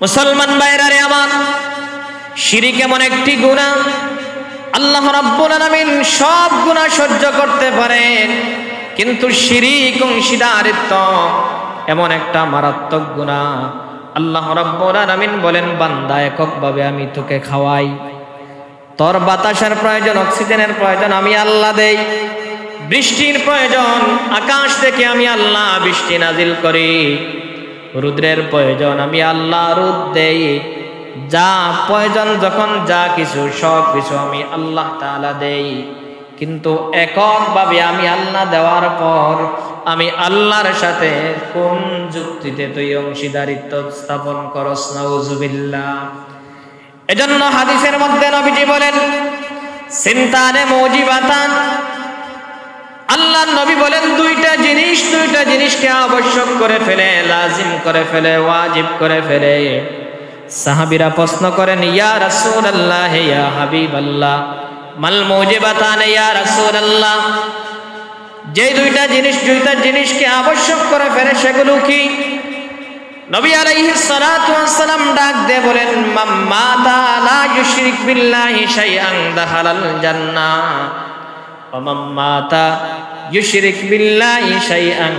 মুসলমান ভাইরা রে আমার, শিরিক এমন একটি গুনাহ, আল্লাহ রাব্বুল আলামিন সব গুনাহ সহ্য করতে পারেন, কিন্তু শিরিক অংশীদারিত্ব এমন একটা মারাত্মক গুনাহ। আল্লাহ রাব্বুল আলামিন বলেন, বান্দা এককভাবে আমি তোকে খাওয়াই, তোর বাতাসের প্রয়োজন, অক্সিজেনের প্রয়োজন আমি আল্লাহ দেই, বৃষ্টির প্রয়োজন আকাশ থেকে আমি আল্লাহ বৃষ্টি নাজিল করি, রুদ্রের প্রয়োজন আমি আল্লাহ রোদ দেই, যা প্রয়োজন যখন যা কিছু সব কিছু আমি আল্লাহ তাআলা দেই। কিন্তু এককভাবে আমি আল্লাহ দেওয়ার পর আমি আল্লাহর সাথে কোন যুক্তিতে তুই অংশীদারিত্ব স্থাপন করস? নাউজুবিল্লাহ। এজন্য হাদিসের মধ্যে নবীজি বলেন, সিনতানে মুজিবাতান, আল্লাহর নবী বলেন দুইটা জিনিসকে আবশ্যক করে ফেলে, লাজিম করে ফেলে, ওয়াজিব করে ফেলে। সাহাবীরা প্রশ্ন করেন, ইয়া রাসূলুল্লাহ, ইয়া হাবিবাল্লাহ, মাল মুজিবাতান ইয়া রাসূলুল্লাহ, যে দুইটা জিনিসকে আবশ্যক করে ফেলে সেগুলো কি? নবী আলাইহিস সালাতু ওয়াস সালাম ডাক দিয়ে বলেন, মাম্মাতা লা ইউশরিক বিল্লাহি শাইআন দাখালাল জান্নাহ ওয়া মাম্মাতা ইউশরিক বিল্লাহি শাইআন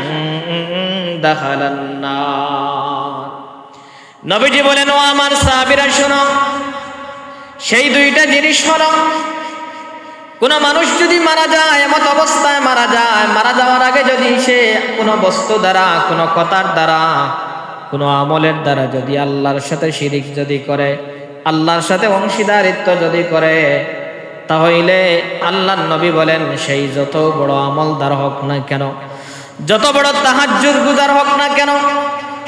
দাখালান নার। নবীজি বলেন, ও আমার সাহাবীরা শোনো, সেই দুইটা জিনিস হলো, কোন মানুষ যদি মারা যায়, এমত অবস্থায় মারা যায়, মারা যাওয়ার আগে যদি সে কোনো বস্তু দ্বারা, কোনো কথার দ্বারা, কোনো আমলের দ্বারা যদি আল্লাহর সাথে শিরিক যদি করে, আল্লাহর সাথে অংশীদারিত্ব যদি করে, তাহলে আল্লাহর নবী বলেন, সেই যত বড় আমলদার হোক না কেন, যত বড় তাহাজ্জুদ গুজার হোক না কেন,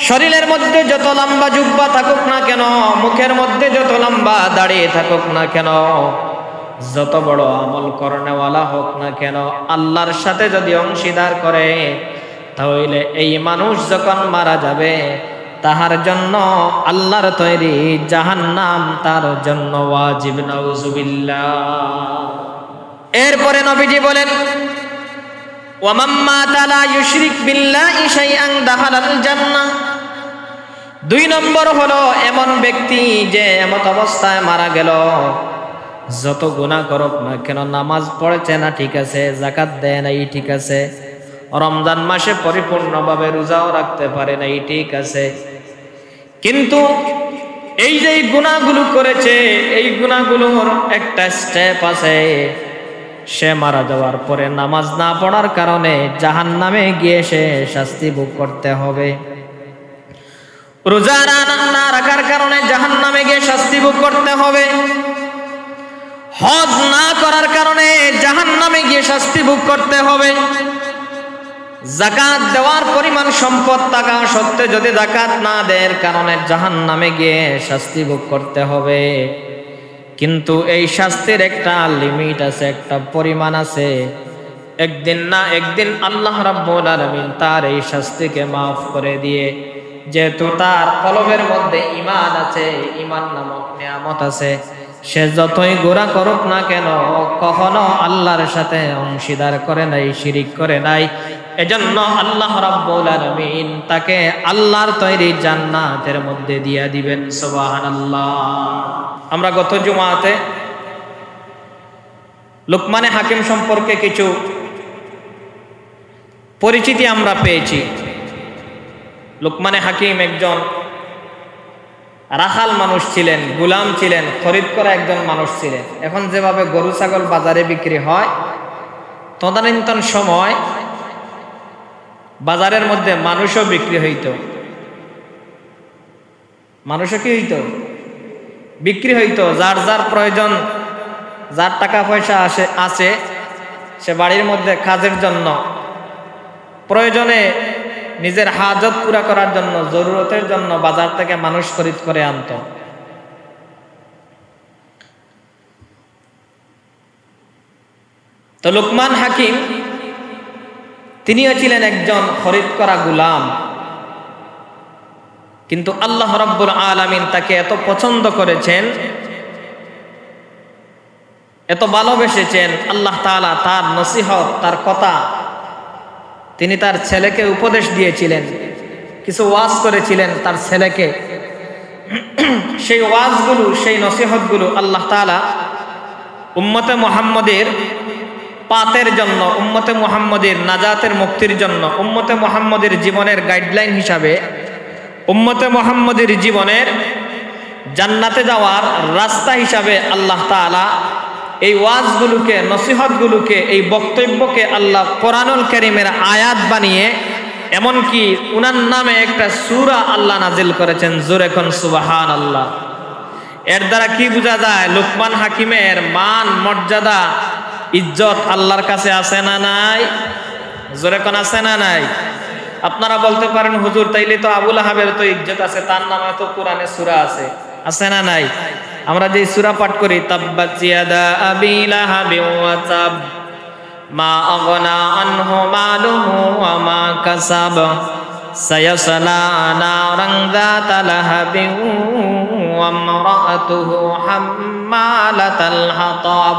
শরীরের মধ্যে যত লম্বা জুব্বা থাকুক না কেন, মুখের মধ্যে যত লম্বা দাড়ি থাকুক না কেন, যত বড় আমল করনেওয়ালা হোক না কেন, আল্লাহর সাথে যদি অংশীদার করে, তাহলে এই মানুষ যখন মারা যাবে, তাহার জন্য আল্লাহর তৈরি জাহান্নাম তার জন্য ওয়াজিব। নাউজুবিল্লাহ। এরপরে নবীজি বলেন, ওয়া মাম্মাতা লা ইউশরিক বিল্লাহি শাইআন দাখালাল জান্নাহ। দুই নম্বর হলো এমন ব্যক্তি যে এমত অবস্থায় মারা গেল, যত গুনাহ করুক না কেন, নামাজ পড়েছে না ঠিক আছে, যাকাত দেয় নাই ঠিক আছে, রমজান মাসে পরিপূর্ণভাবে রোজাও রাখতে পারে নাই ঠিক আছে, কিন্তু এই যে গুনাহগুলো করেছে, এই গুনাহগুলোর একটা স্টেপ আছে, সে মারা যাওয়ার পরে নামাজ না পড়ার কারণে জাহান্নামে গিয়ে সে শাস্তি ভোগ করতে হবে, রোজা না রাখার কারণে জাহান্নামে গিয়ে শাস্তি ভোগ করতে হবে, হজ না করার কারণে জাহান্নামে গিয়ে শাস্তি ভোগ করতে হবে, যাকাত দেওয়ার পরিমাণ সম্পদ থাকা সত্ত্বেও যদি যাকাত না দেওয়ার কারণে জাহান্নামে গিয়ে শাস্তি ভোগ করতে হবে। কিন্তু এই শাস্তির একটা লিমিট আছে, একটা পরিমাণ আছে, একদিন না একদিন আল্লাহ রাব্বুল আলামিন তার এই শাস্তিকে মাফ করে দিয়ে, যেহেতু তার কলবের মধ্যে ঈমান আছে, ঈমান নামক নিয়ামত আছে, সে যতই গুনাহ করুক না কেন কখনো আল্লাহর সাথে অংশীদার করে নাই, শিরিক করে নাই। এজন্য আল্লাহ রাব্বুল আলামিন তাকে আল্লাহর তৈরি জান্নাতের মধ্যে দিয়ে দিবেন। সুবহানাল্লাহ। আমরা গত জুমাতে লুকমানে হাকিম সম্পর্কে কিছু পরিচিতি আমরা পেয়েছি। লুকমানে হাকিম একজন রাখাল মানুষ ছিলেন, গোলাম ছিলেন, খরিদ করা একজন মানুষ ছিলেন। এখন যেভাবে গরু ছাগল বাজারে বিক্রি হয়, তদানীন্তন সময় বাজারের মধ্যে মানুষও বিক্রি হইত, মানুষও কি হইত? বিক্রি হইত। যার যার প্রয়োজন, যার টাকা পয়সা আছে, সে বাড়ির মধ্যে কাজের জন্য, প্রয়োজনে নিজের হাজত পুরা করার জন্য, জরুরতের জন্য বাজার থেকে মানুষ খরিদ করে আনত। তো লুকমান হাকিম তিনিও ছিলেন একজন খরিদ করা গোলাম, কিন্তু আল্লাহ রাব্বুল আলামিন তাকে এত পছন্দ করেছেন, এত ভালোবেসেছেন, আল্লাহ তাআলা তার নসিহত, তার কথা তিনি তার ছেলেকে উপদেশ দিয়েছিলেন, কিছু ওয়াজ করেছিলেন তার ছেলেকে। সেই ওয়াজগুলো, সেই নসিহতগুলো আল্লাহ তাআলা উম্মতে মুহাম্মদের পাতের জন্য, উম্মতে মুহাম্মদের নাজাতের মুক্তির জন্য, উম্মতে মুহাম্মদের জীবনের গাইডলাইন হিসাবে, উম্মতে মুহাম্মদের জীবনের জান্নাতে যাওয়ার রাস্তা হিসাবে আল্লাহ তাআলা এই ওয়াজগুলোকে, নসিহতগুলোকে, এই বক্তব্যকে আল্লাহ কোরআনুল কারীমের আয়াত বানিয়ে এমনকি উনার নামে একটা সূরা আল্লাহ নাজিল করেছেন। জোরে কোন সুবহানাল্লাহ। এর দ্বারা কি বোঝা যায়? লুকমান হাকিমের মান, মর্যাদা, ইজ্জত আল্লাহর কাছে আছে না নাই? জোরে কোন আছে না নাই? আপনারা বলতে পারেন হুজুর তাইলে তো আবু লাহাবের তো ইজ্জত আছে, তার নামে তো কোরআনে সূরা আছে না নাই? আমরা যে সূরা পাঠ করি, তাব্বাত ইয়াদা আবি লাহাবি ওয়া তাব মা আগনা আনহু মালুহু ওয়া মা কাসাব সায়াসলা নারান যাতা লাহাবিন ওয়া ইমরাআতুহু হাম্মালাতাল হাতাব।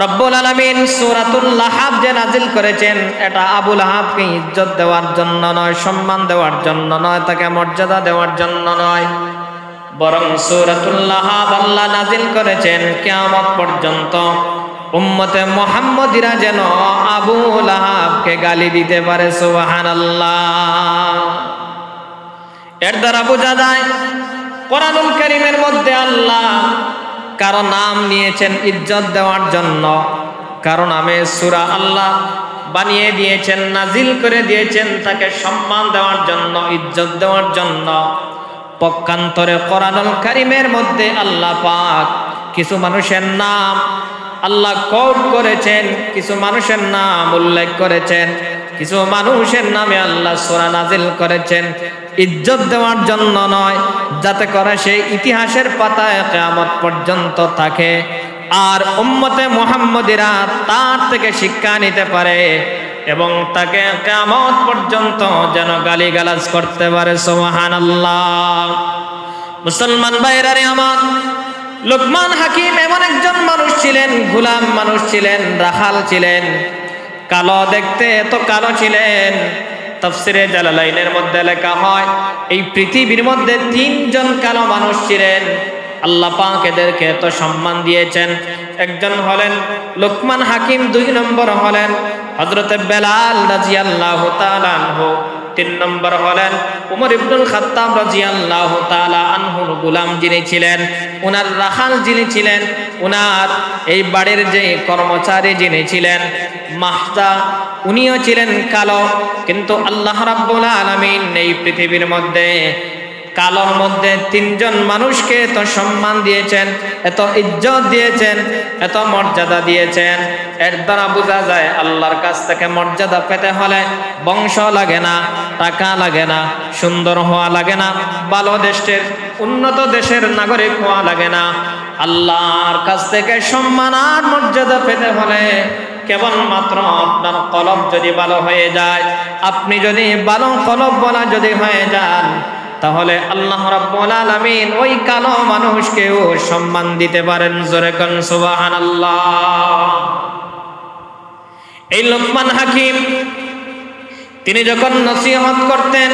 রব্বুল আলামিন সূরাতুল লাহাব যে নাজিল করেছেন, এটা আবু লাহাবকে ইজ্জত দেওয়ার জন্য নয়, সম্মান দেওয়ার জন্য নয়, তাকে মর্যাদা দেওয়ার জন্য নয়, বরং সূরাতুল লাহাব আল্লাহ নাজিল করেছেন কিয়ামত পর্যন্ত উম্মতে মুহাম্মদীরা যেন আবু লাহাবকে গালি দিতে পারে। সুবহানাল্লাহ। এর দ্বারা বোঝা যায় কোরআনুল কারীমের মধ্যে আল্লাহ কারো নাম নিয়েছেন ইজ্জত দেওয়ার জন্য, কারো নামে সূরা আল্লাহ বানিয়ে দিয়েছেন, নাজিল করে দিয়েছেন তাকে সম্মান দেওয়ার জন্য, ইজ্জত দেওয়ার জন্য। পক্ষান্তরে কোরআনুল কারীমের মধ্যে আল্লাহ পাক কিছু মানুষের নাম আল্লাহ কোট করেছেন, কিছু মানুষের নাম উল্লেখ করেছেন, কিছু মানুষের নামে আল্লাহ সূরা নাজিল করেছেন ইজ্জত দেওয়ার জন্য নয়, যাতে করে সে ইতিহাসের পাতায় কিয়ামত পর্যন্ত থাকে আর উম্মতে মুহাম্মদীরা তার থেকে শিক্ষা নিতে পারে এবং তাকে কিয়ামত পর্যন্ত যেন গালিগালাজ করতে পারে। সুবহানাল্লাহ। মুসলমান ভাইরা রে আমার, লুকমান হাকিম এমন একজন মানুষ ছিলেন, গোলাম মানুষ ছিলেন, রাখাল ছিলেন, কালো দেখতে, এত কালো ছিলেন। তাফসিরে জালালাইনের মধ্যে লেখা হয় এই পৃথিবীর মধ্যে 3 জন কালো মানুষ ছিলেন, আল্লাহ পাক এদেরকে এত সম্মান দিয়েছেন। একজন হলেন লুকমান হাকিম, 2 নম্বর হলেন হযরতে বেলাল রাদিয়াল্লাহু তাআলা আনহু, 3 নম্বর হলেন উমর ইবনুল খাত্তাব রাদিয়াল্লাহু তাআলা আনহুর গোলাম যিনি ছিলেন, উনার রাখাল যিনি ছিলেন, উনার এই বাড়ির যে কর্মচারী যিনি ছিলেন মাহতা, উনিও ছিলেন কালো। কিন্তু আল্লাহ রাব্বুল আলামিন এই পৃথিবীর মধ্যে কালোর মধ্যে 3 জন মানুষকে এত সম্মান দিয়েছেন, এত ইজ্জত দিয়েছেন, এত মর্যাদা দিয়েছেন। এর দ্বারা বোঝা যায় আল্লাহর কাছ থেকে মর্যাদা পেতে হলে বংশ লাগে না, টাকা লাগে না, সুন্দর হওয়া লাগে না, ভালো দেশের, উন্নত দেশের নাগরিক হওয়া লাগে না। আল্লাহর কাছ থেকে সম্মান আর মর্যাদা পেতে হলে কেবলমাত্র আপনার কলব যদি ভালো হয়ে যায়, আপনি যদি ভালো কলব বলা যদি হয়ে যান, তাহলে আল্লাহ রাব্বুল আলামিন ওই কালো মানুষকেও সম্মান দিতে পারেন। জোরে কোন সুবহানাল্লাহ। এই লুকমান হাকিম তিনি যখন নসিহত করতেন,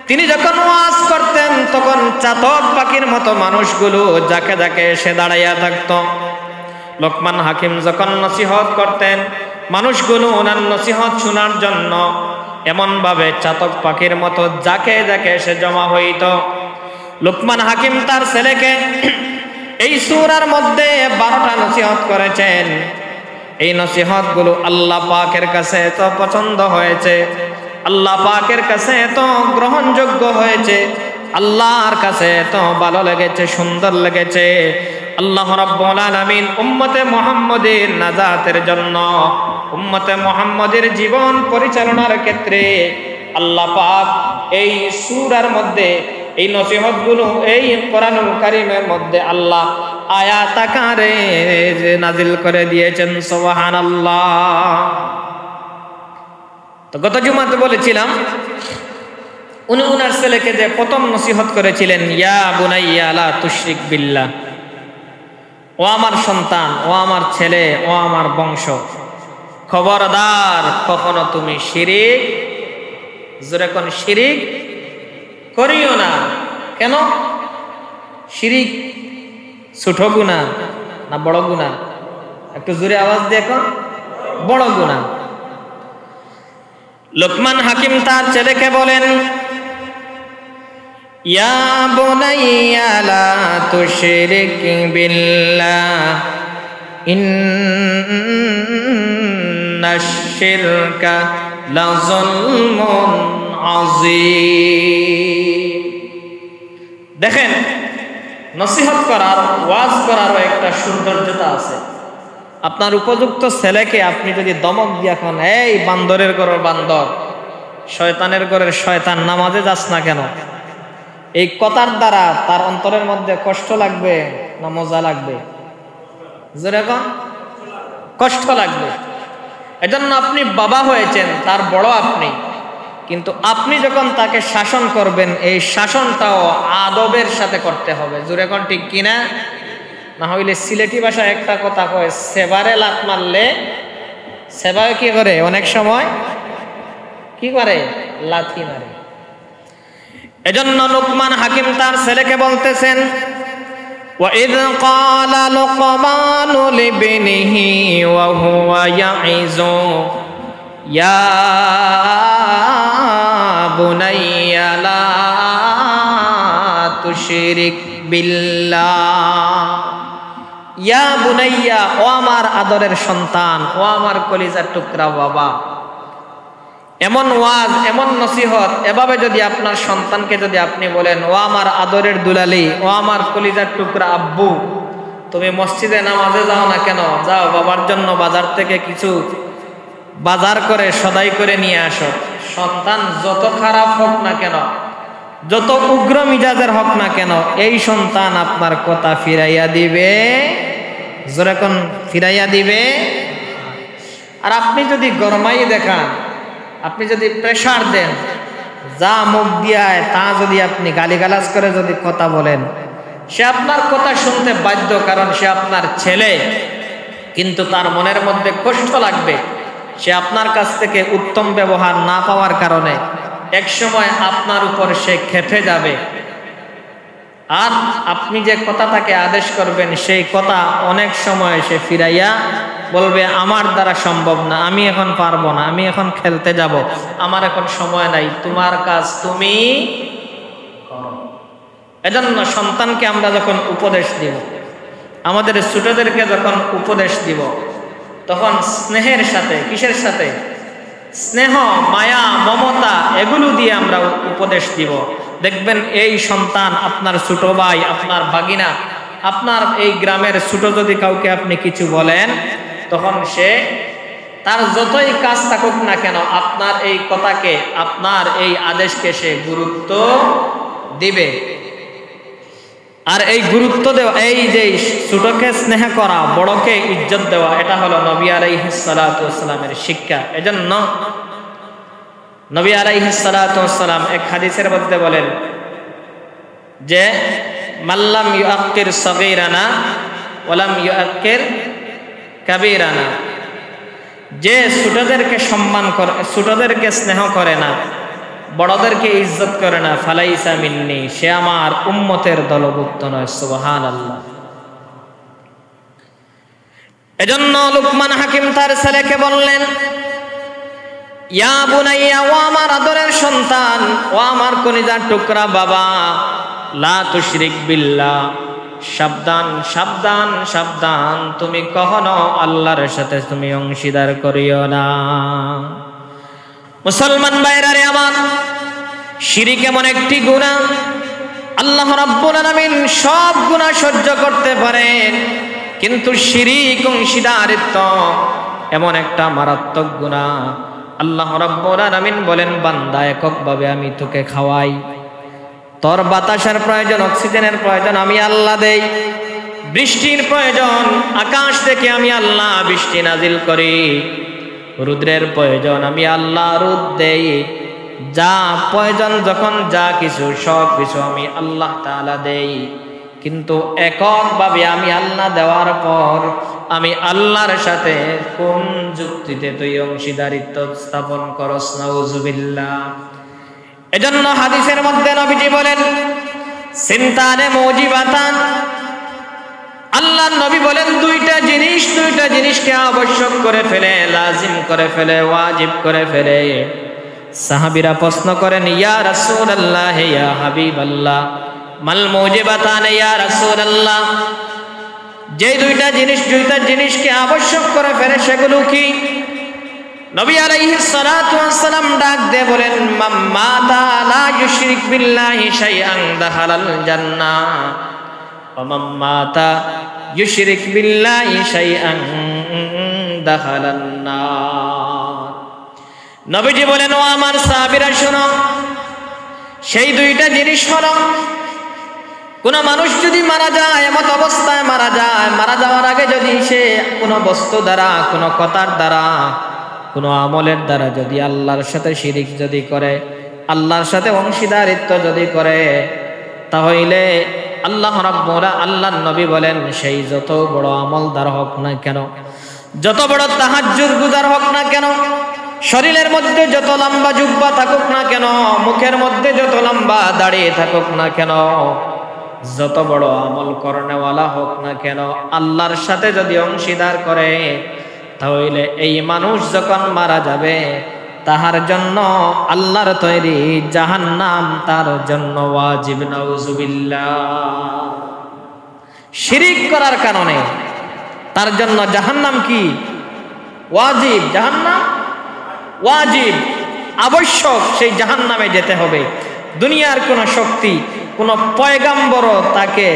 তিনি যখন ওয়াজ করতেন, তখন চাতক পাখির মতো মানুষগুলো যাকে যাকে এসে দাঁড়াইয়া থাকত। লুকমান হাকিম যখন নসিহত করতেন, মানুষগুলো ওনার নসিহত শোনার জন্য এমন ভাবে চাতক পাখির মতো যাকে যাকে এসে জমা হইত। লুকমান হাকিম তার ছেলেকে এই সূরার মধ্যে 12টা নসিহত করেছেন। এই নসিহত গুলো আল্লাহ পাকের কাছে এত পছন্দ হয়েছে, আল্লাহ পাকের কাছে এত গ্রহণযোগ্য হয়েছে, আল্লাহর কাছে এত ভালো লেগেছে, সুন্দর লেগেছে। আল্লাহ রাব্বুল আলামিন উম্মতে মুহাম্মদের নাজাতের জন্য, উম্মতে মুহাম্মদের জীবন পরিচালনার ক্ষেত্রে আল্লাহ পাক এই সূরার মধ্যে এই নসিহতগুলো এই কোরআনুল কারীমের মধ্যে আল্লাহ আয়াত আকারে নাজিল করে দিয়েছেন। সুবহানাল্লাহ। তো গত জুমাতে বলেছিলাম উনি উনার ছেলেকে যে প্রথম নসিহত করেছিলেন, ইয়া বুনাইয়া লা তুশরিক বিল্লাহ, ও আমার সন্তান, ও আমার ছেলে, ও আমার বংশ, খবরদার কখনো তুমি শিরিক, জোরে কোন শিরিক করিও না। কেন? শিরিক ছোট গুনাহ না বড় গুনাহ? একটু জোরে আওয়াজ দেখো। বড় গুনাহ। লোকমান হাকিম তার ছেলেকে বলেন, ইয়া বুনাইয়া লা তুশরিক বিল্লাহ ইন্নাশ শিরকা লাযুলমুন আযীম। দেখেন, নসিহত করার, ওয়াজ করারও একটা সৌন্দর্যতা আছে। আপনার উপযুক্ত ছেলেকে আপনি যদি দমক দিয়া কোন, এই বান্দরের ঘরের বান্দর, শয়তানের ঘরের শয়তান, নামাজে যাস না কেন, এই কথার দ্বারা তার অন্তরের মধ্যে কষ্ট লাগবে না মজা লাগবে? যেরকম কষ্ট লাগবে। এজন্য আপনি বাবা হয়েছেন, তার বড় আপনি, কিন্তু আপনি যখন তাকে শাসন করবেন, এই শাসনটাও আদবের সাথে করতে হবে। যেরকম ঠিক কিনা? না হইলে সিলেটি ভাষায় একটা কথা কয়, সেবারে লাত মারলে, সেবায় কি করে অনেক সময় কি করে? লাথি মারে। এজন্য লোকমান হাকিম তার ছেলেকে বলতেছেন, وَإِذْ قَالَ لُقْمَانُ لِابْنِهِ وَهُوَ يَعِظُهُ يَا بُنَيَّ لَا تُشْرِكْ بِاللَّهِ। ইয়া বুনাইয়া, ও আমার আদরের সন্তান, ও আমার কলিজার টুকরা বাবা। এমন ওয়াজ, এমন নসিহত, এভাবে যদি আপনার সন্তানকে যদি আপনি বলেন, ও আমার আদরের দুলালি, ও আমার কলিজার টুকরা আব্বু, তুমি মসজিদে নামাজে যাও না কেন? যাও, বাবার জন্য বাজার থেকে কিছু বাজার করে সদাই করে নিয়ে আসো। সন্তান যত খারাপ হোক না কেন, যত উগ্র মিজাজের হোক না কেন, এই সন্তান আপনার কথা ফিরাইয়া দিবে। যেরকম ফিরাইয়া দিবে। আর আপনি যদি গরমাই দেখান, আপনি যদি প্রেসার দেন, যা মুখ দিয়ায় তা যদি আপনি গালিগালাজ করে যদি কথা বলেন, সে আপনার কথা শুনতে বাধ্য, কারণ সে আপনার ছেলে। কিন্তু তার মনের মধ্যে কষ্ট লাগবে, সে আপনার কাছ থেকে উত্তম ব্যবহার না পাওয়ার কারণে একসময় আপনার উপর সে খেপে যাবে। আর আপনি যে কথা তাকে আদেশ করবেন, সেই কথা অনেক সময় সে ফিরাইয়া বলবে, আমার দ্বারা সম্ভব না, আমি এখন পারবো না, আমি এখন খেলতে যাব, আমার এখন সময় নাই, তোমার কাজ তুমি করো। এজন্য সন্তানকে আমরা যখন উপদেশ দিব, আমাদের ছোটদেরকে যখন উপদেশ দিব, তখন স্নেহের সাথে, কিসের সাথে? স্নেহ, মায়া, মমতা, এগুলো দিয়ে আমরা উপদেশ দিব। দেখবেন এই সন্তান, আপনার ছোট ভাই, আপনার ভাগিনা, আপনার এই গ্রামের ছোট যদি কাউকে আপনি কিছু বলেন, তখন সে তার যতই কাজ থাকুক না কেন, আপনার এই কথাকে, আপনার এই আদেশকে সে গুরুত্ব দিবে। আর এই গুরুত্ব দেওয়া, এই যে ছোটকে স্নেহ করা, বড়কে ইজ্জত দেওয়া, এটা হলো নবী আলাইহিস সালাতু ওয়াস সালামের শিক্ষা। এজন্য নবী আলাইহিস সালাতু ওয়াস সালাম এক হাদিসের মধ্যে বলেন যে, মাল্লাম ইউআক্কির সগীরানা ওয়ালাম ইউআক্কির কাবীরানা, যে ছোটদেরকে সম্মান করে, ছোটদেরকে স্নেহ করে না, বড়দেরকে ইজ্জত করে না, ফালাইসা মিন্নি, সে আমার উম্মতের দলভুক্ত নয়। সুবহানাল্লাহ। এজন্য লোকমান হাকিম তার ছেলেকে বললেন, ইয়া বুনাইয়া, ও আমার আদরের সন্তান, ও আমার কলিজার টুকরা বাবা, লা তুশরিক বিল্লাহ, সাবধান সাবধান সাবধান, তুমি কখনো আল্লাহর সাথে তুমি অংশীদার করিও না। মুসলমান ভাইরা রে আমার, শিরিক এমন একটি গুনাহ, আল্লাহ রাব্বুল আলামিন সব গুনাহ সহ্য করতে পারেন, কিন্তু শিরিক অংশীদারিত্ব এমন একটা মারাত্মক গুনাহ। আল্লাহ রাব্বুল আলামিন বলেন, বান্দা, এককভাবে আমি তোকে খাওয়াই, তোর বাতাসের প্রয়োজন, অক্সিজেনের প্রয়োজন আমি আল্লাহ দেই, বৃষ্টির প্রয়োজন আকাশ থেকে আমি আল্লাহ বৃষ্টি নাজিল করি, রুদ্রের প্রয়োজন আমি আল্লাহ রোদ দেই, যা প্রয়োজন যখন যা কিছু সব কিছু আমি আল্লাহ তাআলা দেই। কিন্তু এককভাবে আমি আল্লাহ দেওয়ার পর আমি আল্লাহর সাথে কোন যুক্তিতে তুই অংশীদারিত্ব স্থাপন করস? নাউজুবিল্লাহ। এজন্য হাদিসের মধ্যে নবীজি বলেন সিনতানে মুজিবাতান, আল্লাহর নবী বলেন দুইটা জিনিসকে আবশ্যক করে ফেলে, লাজিম করে ফেলে, ওয়াজিব করে ফেলে। সাহাবীরা প্রশ্ন করেন ইয়া রাসূলুল্লাহ ইয়া হাবিবাল্লাহ মাল মুজিবাতান ইয়া রাসূলুল্লাহ, যে দুইটা জিনিসকে আবশ্যক করে ফেলে সেগুলো কি? নবী আলাইহিস সালাতু ওয়াস সালাম ডাক দিয়ে বলেন মান মাতা লা ইউশরিক বিল্লাহি শাইআন দাখালাল জান্নাহ ওয়া মান মাতা ইউশরিক বিল্লাহি শাইআন দাখালান নার। নবীজি বলেন ও আমার সাহাবীরা শোনো, সেই দুইটা জিনিস হলো, কোন মানুষ যদি মারা যায়, এমত অবস্থায় মারা যায়, মারা যাওয়ার আগে যদি সে কোনো বস্তু দ্বারা, কোনো কথার দ্বারা, কোনো আমলের দ্বারা যদি আল্লাহর সাথে শিরিক যদি করে, আল্লাহর সাথে অংশীদারিত্ব যদি করে, তাহলে আল্লাহর নবী বলেন সেই যত বড় আমলদার হোক না কেন, যত বড় তাহাজ্জুদ গুজার হোক না কেন, শরীরের মধ্যে যত লম্বা জুব্বা থাকুক না কেন, মুখের মধ্যে যত লম্বা দাড়ি থাকুক না কেন, যত বড় আমল করনেওয়ালা হোক না কেন, আল্লাহর সাথে যদি অংশীদার করে, তাহলে এই মানুষ যখন মারা যাবে তাহার জন্য আল্লাহর তৈরি জাহান্নাম তার জন্য ওয়াজিব। নাউজুবিল্লাহ। শিরিক করার কারণে তার জন্য জাহান্নাম কি ওয়াজিব, জাহান্নাম ওয়াজিব, আবশ্যক, সেই জাহান্নামে যেতে হবে। দুনিয়ার কোন শক্তি, কোন পয়গাম্বরও তাকে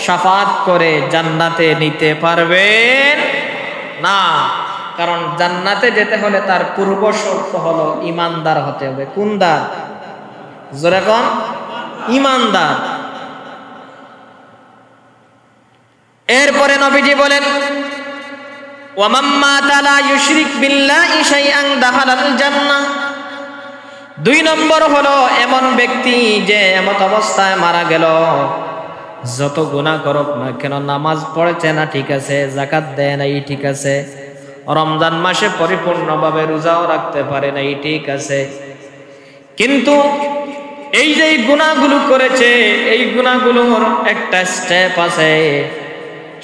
শাফাত করে জান্নাতে নিতে পারবেন না, কারণ জান্নাতে যেতে হলে তার পূর্ব শর্ত হলো ইমানদার হতে হবে। কোন দার? জোরে কোন? ইমানদার। এরপরে নবীজি বলেন ওয়া মান মাতা লা ইউশরিক বিল্লাহি শাইআন দাখালাল জান্নাহ। 2 নম্বর হলো এমন ব্যক্তি যে এমত অবস্থায় মারা গেল, যত গুনাহ করুক না কেন, নামাজ পড়েছে না ঠিক আছে, যাকাত দেয় নাই ঠিক আছে, রমজান মাসে পরিপূর্ণভাবে রোজাও রাখতে পারে নাই ঠিক আছে, কিন্তু এই যে গুনাহগুলো করেছে, এই গুনাহগুলোর একটা স্টেপ আছে,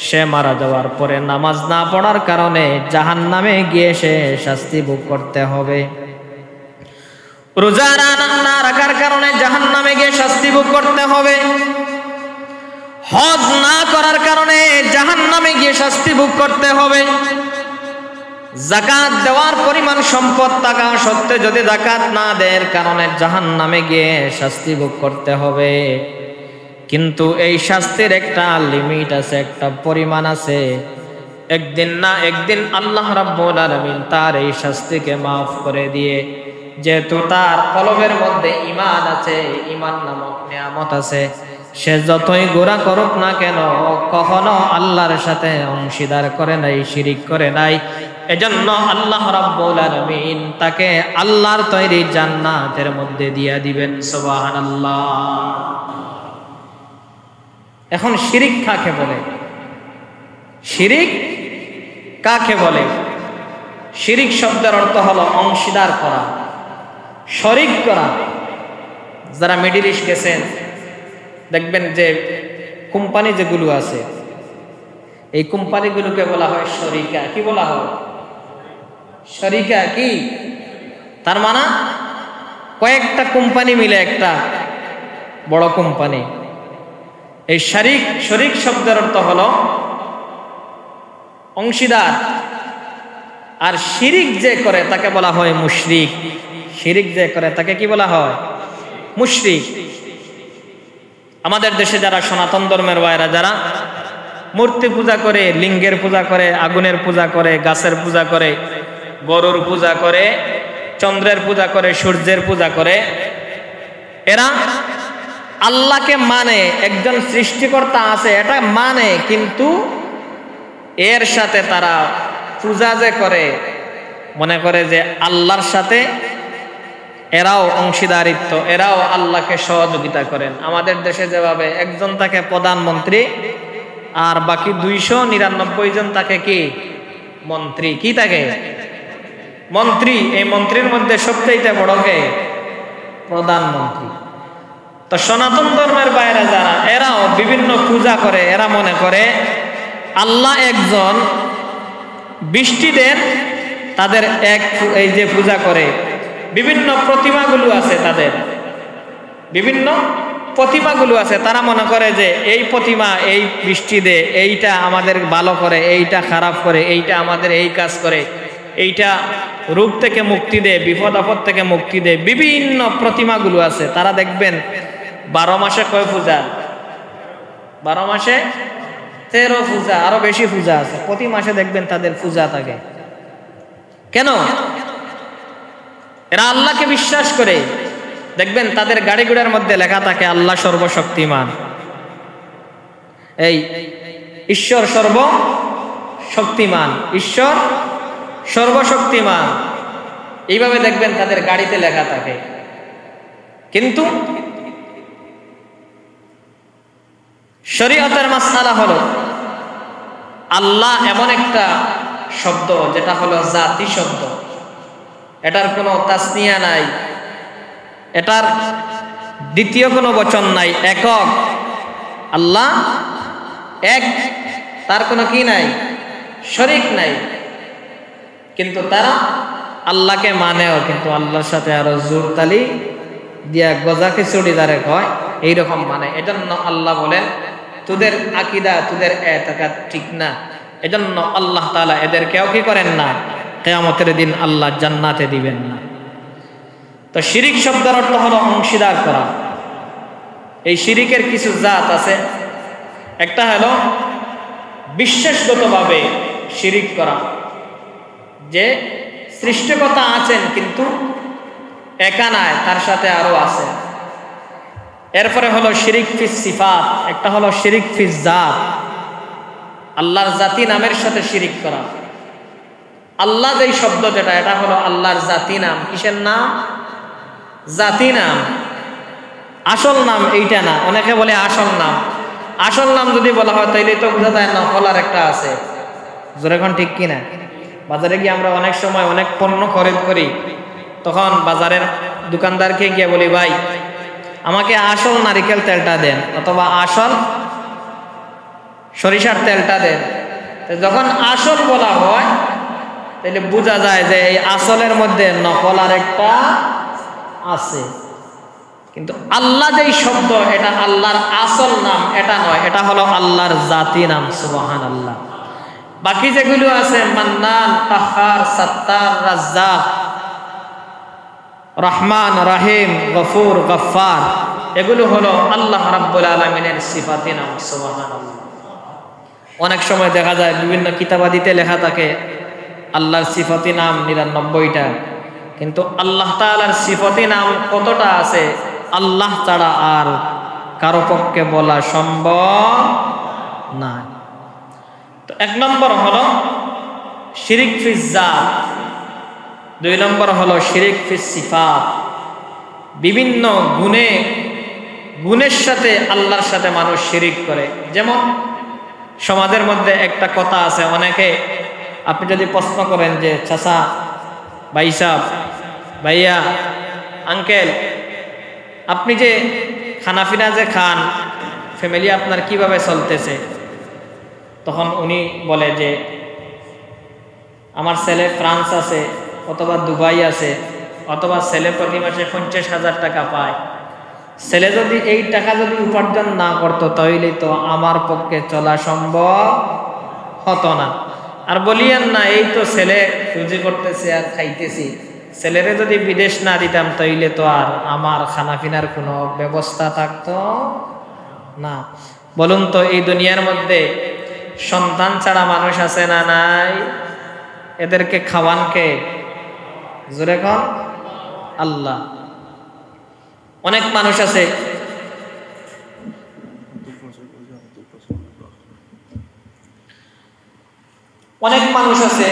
সে মারা যাওয়ার পরে নামাজ না পড়ার কারণে জাহান্নামে গিয়ে সে শাস্তি ভোগ করতে হবে। রোজা না রাখার কারণে জাহান্নামে গিয়ে শাস্তি ভোগ করতে হবে। হজ না করার কারণে জাহান্নামে গিয়ে শাস্তি ভোগ করতে হবে। যাকাত দেওয়ার পরিমাণ সম্পদ থাকা সত্ত্বেও যদি যাকাত না দেওয়ার কারণে জাহান্নামে গিয়ে শাস্তি ভোগ করতে হবে। কিন্তু এই শাস্তির একটা লিমিট আছে, একটা পরিমাণ আছে। একদিন না একদিন আল্লাহ রাব্বুল আলামিন তার এই শাস্তিকে মাফ করে দিয়ে, যেহেতু তার কলবের মধ্যে ঈমান আছে, ঈমান নামক নিয়ামত আছে, সে যতই গুনাহ করুক না কেন কখনো আল্লাহর সাথে অংশীদার করে নাই, শিরিক করে নাই। এজন্য আল্লাহ রাব্বুল আলামিন তাকে আল্লাহর তৈরি জান্নাতের মধ্যে দিয়ে দিবেন। সুবহানাল্লাহ। এখন শিরিক কাকে বলে? শিরিক কাকে বলে? শিরিক শব্দের অর্থ হলো অংশীদার করা, শরিক করা। যারা মিডল ইস্ট গেছেন দেখবেন যে কোম্পানি যেগুলো আছে, এই কোম্পানিগুলোকে বলা হয় শরিকা। কি বলা হয়? শরিকা। কি তার মানে? কয়েকটা কোম্পানি মিলে একটা বড় কোম্পানি। এই শরিক শব্দের অর্থ হলো অংশীদার। আর শিরিক যে করে তাকে বলা হয় মুশরিক। শিরিক যে করে তাকে কি বলা হয়? মুশরিক। আমাদের দেশে যারা সনাতন ধর্মের ভাইরা যারা মূর্তি পূজা করে, লিঙ্গের পূজা করে, আগুনের পূজা করে, গাছের পূজা করে, গরুর পূজা করে, চন্দ্রের পূজা করে, সূর্যের পূজা করে, এরা আল্লাহকে মানে, একজন সৃষ্টিকর্তা আছে এটা মানে, কিন্তু এর সাথে তারা পূজা যে করে মনে করে যে আল্লাহর সাথে এরাও অংশীদারিত্ব, এরাও আল্লাহকে সহযোগিতা করেন। আমাদের দেশে যেভাবে একজন তাকে প্রধানমন্ত্রী আর বাকি 299 জন তাকে কি মন্ত্রী। কি তাকে? মন্ত্রী। এই মন্ত্রীর মধ্যে সবচেয়ে বড় কে? প্রধানমন্ত্রী। তো সনাতন ধর্মের বাইরে যারা, এরাও বিভিন্ন পূজা করে, এরা মনে করে আল্লাহ একজন, বৃষ্টি দেন, তাদের এক এই যে পূজা করে বিভিন্ন প্রতিমাগুলো আছে, তাদের বিভিন্ন প্রতিমাগুলো আছে, তারা মনে করে যে এই প্রতিমা এই বৃষ্টি দেয়, এইটা আমাদের ভালো করে, এইটা খারাপ করে, এইটা আমাদের এই কাজ করে, এইটা রোগ থেকে মুক্তি দেয়, বিপদ আপদ থেকে মুক্তি দেয়। বিভিন্ন প্রতিমাগুলো আছে, তারা দেখবেন 12 মাসে কয় পূজা? 12 মাসে 13 পূজা, আরো বেশি পূজা আছে। প্রতি মাসে দেখবেন তাদের পূজা থাকে। কেন? এরা আল্লাহকে বিশ্বাস করে। দেখবেন তাদের গাড়ি ঘোড়ার মধ্যে লেখা থাকে আল্লাহ সর্বশক্তিমান, এই ঈশ্বর সর্বশক্তিমান, ঈশ্বর সর্বশক্তিমান, এইভাবে দেখবেন তাদের গাড়িতে লেখা থাকে। কিন্তু শরীয়তের মাসআলা হলো আল্লাহ এমন একটা শব্দ যেটা হলো জাতি শব্দ, এটার কোনো তাসনিয়া নাই, এটার দ্বিতীয় কোনো বচন নাই, একক। আল্লাহ এক, তার কোনো কি নাই? শরীক নাই। কিন্তু তারা আল্লাহকে মানেও, কিন্তু আল্লাহর সাথে আরো জোরতালি দিয়া গজা খিচুড়ি যারে কয় এইরকম মানে। এজন্য আল্লাহ বলেন তোদের আকীদা, তোদের এতেকাদ ঠিক না, এজন্য আল্লাহ তাআলা এদেরকেও কি করেন না, কিয়ামতের দিন আল্লাহ জান্নাতে দিবেন না। তো শিরিক শব্দের অর্থ হলো অংশীদার করা। এই শিরিকের কিছু জাত আছে। একটা হলো বিশ্বাসগতভাবে শিরিক করা, যে সৃষ্টিকর্তা আছেন কিন্তু একা নাই, তার সাথে আরো আছে। এরপরে হলো শিরিক ফিস সিফাত, একটা হলো শিরিক ফিস জাত, আল্লাহর জাতি নামের সাথে শিরিক করা। আল্লাহ যেই শব্দ যেটা, এটা হলো আল্লাহর জাতি নাম। কিসের নাম? জাতি নাম। আসল নাম এইটা না। অনেকে বলে আসল নাম। আসল নাম যদি বলা হয় তাইলে তো বোঝা যায় নকলার একটা আছে। যেরকম ঠিক কিনা? বাজারে গিয়ে আমরা অনেক সময় অনেক পণ্য খরিদ করি, তখন বাজারের দোকানদারকে গিয়ে বলি ভাই আমাকে আসল নারিকেল তেলটা দেন, অথবা আসল সরিষার তেলটা দেন। যখন আসল বলা হয় তাহলে বোঝা যায় যে এই আসলের মধ্যে নকল আর একটা আছে। কিন্তু আল্লাহ যেই শব্দ, এটা আল্লাহর আসল নাম এটা নয়, এটা হলো আল্লাহর জাতি নাম। সুবহানাল্লাহ। বাকি যেগুলো আছে মান্নান, কাহ্হার, সাত্তার, রাজ্জাক, রহমান, রহিম, গফুর, গফফার, এগুলো হলো আল্লাহ রাব্বুল আলামিনের সিফাতি নাম। সুবহানাল্লাহ। অনেক সময় দেখা যায় বিভিন্ন কিতাবাদিতে লেখা থাকে আল্লাহর সিফাতি নাম 99টা, কিন্তু আল্লাহ তাআলার সিফাতি নাম কতটা আছে আল্লাহ ছাড়া আর কারো পক্ষে বলা সম্ভব না। তো 1 নম্বর হলো শিরিক ফিস জাত, 2 নম্বর হলো শিরিক ফিস সিফাত। বিভিন্ন গুণের সাথে আল্লাহর সাথে মানুষ শিরিক করে। যেমন সমাজের মধ্যে একটা কথা আছে, অনেকে আপনি যদি প্রশ্ন করেন যে চাচা, ভাই সাহেব, ভাইয়া, আঙ্কেল, আপনি যে খানাপিনা যে খান, ফ্যামিলি আপনার কিভাবে চলতেছে? তখন উনি বলে যে আমার ছেলে ফ্রান্স আছে, অথবা দুবাই আছে, অথবা ছেলে প্রতি মাসে 50,000 টাকা পায়। ছেলে যদি এই টাকা যদি উপার্জন না করতো তাহলে তো আমার পক্ষে চলা সম্ভব হতো না। আর বলিয়েন না, এই তো ছেলে রুজি করতেছে আর খাইতেছি, ছেলেরে যদি বিদেশ না দিতাম তাইলে তো আর আমার খানাপিনার কোনো ব্যবস্থা থাকতো না। বলুন তো এই দুনিয়ার মধ্যে সন্তান ছাড়া মানুষ আছে না নাই? এদেরকে খাওয়ান কে? জোরে কন আল্লাহ। অনেক মানুষ আছে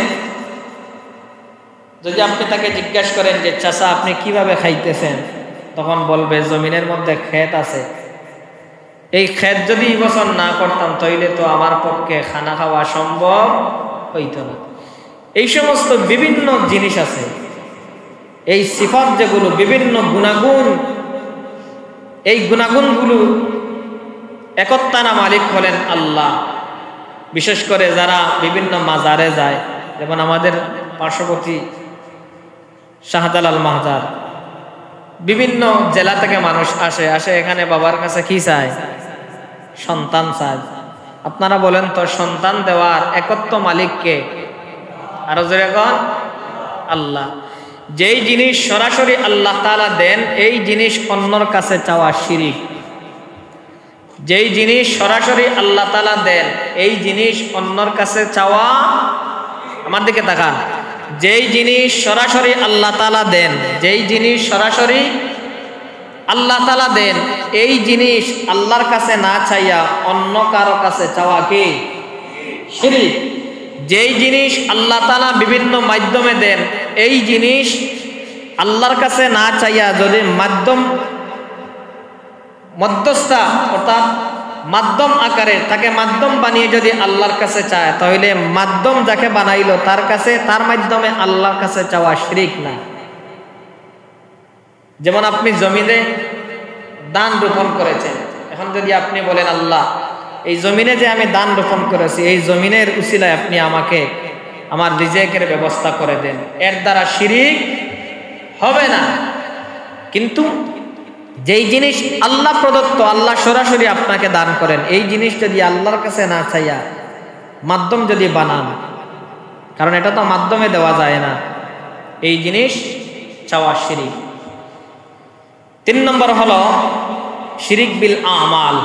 যদি আপনি তাকে জিজ্ঞাসা করেন যে চাচা আপনি কিভাবে খাইতেছেন, তখন বলবে জমিনের মধ্যে ক্ষেত আছে, এই ক্ষেত যদি এই বছর না করতাম তাইলে তো আমার পক্ষে খানা খাওয়া সম্ভব হইতো না। এই সমস্ত বিভিন্ন জিনিস আছে। এই সিফাত যেগুলো বিভিন্ন গুণাগুণ, এই গুণাগুণগুলো একত্রানা মালিক হলেন আল্লাহ। বিশেষ করে যারা বিভিন্ন মাজারে যায়, যেমন আমাদের পার্শ্ববর্তী শাহজালাল মাজার, বিভিন্ন জেলা থেকে মানুষ আসে এখানে বাবার কাছে কি চায়? সন্তান চায়। আপনারা বলেন তো, সন্তান দেওয়ার একত্ব মালিককে? আরো জোরে কোন? আল্লাহ। যেই জিনিস সরাসরি আল্লাহ তাআলা দেন, এই জিনিস অন্যর কাছে চাওয়া শিরিক। যেই জিনিস সরাসরি আল্লাহ তাআলা দেন, এই জিনিস অন্যর কাছে চাওয়া, আমার দিকে তাকান, যেই জিনিস সরাসরি আল্লাহ তাআলা দেন, যেই জিনিস সরাসরি আল্লাহ তাআলা দেন, এই জিনিস আল্লাহর কাছে না চাইয়া অন্য কারো কাছে চাওয়া কি? শিরিক। যেই জিনিস আল্লাহ তাআলা বিভিন্ন মাধ্যমে দেন, এই জিনিস আল্লাহর কাছে না চাইয়া যদি মধ্যস্থা অর্থাৎ মাধ্যম আকারে তাকে মাধ্যম বানিয়ে যদি আল্লাহর কাছে চায়, তাহলে মাধ্যম যাকে বানাইলো তার কাছে, তার মাধ্যমে আল্লাহর কাছে চাওয়া শিরিক না। যেমন আপনি জমিনে ধান রোপণ করেছেন, এখন যদি আপনি বলেন আল্লাহ, এই জমিনে যে আমি ধান রোপণ করেছি, এই জমিনের উসিলায় আপনি আমাকে আমার রিজিকের ব্যবস্থা করে দেন, এর দ্বারা শিরিক হবে না। কিন্তু যেই জিনিস আল্লাহ প্রদত্ত, আল্লাহ সরাসরি আপনাকে দান করেন, এই জিনিস যদি আল্লাহর কাছে না চাইয়া মাধ্যম যদি বানান, কারণ এটা তো মাধ্যমে দেওয়া যায় না, এই জিনিস চাওয়া শিরিক। 3 নম্বর হলো শিরিক বিল আমাল,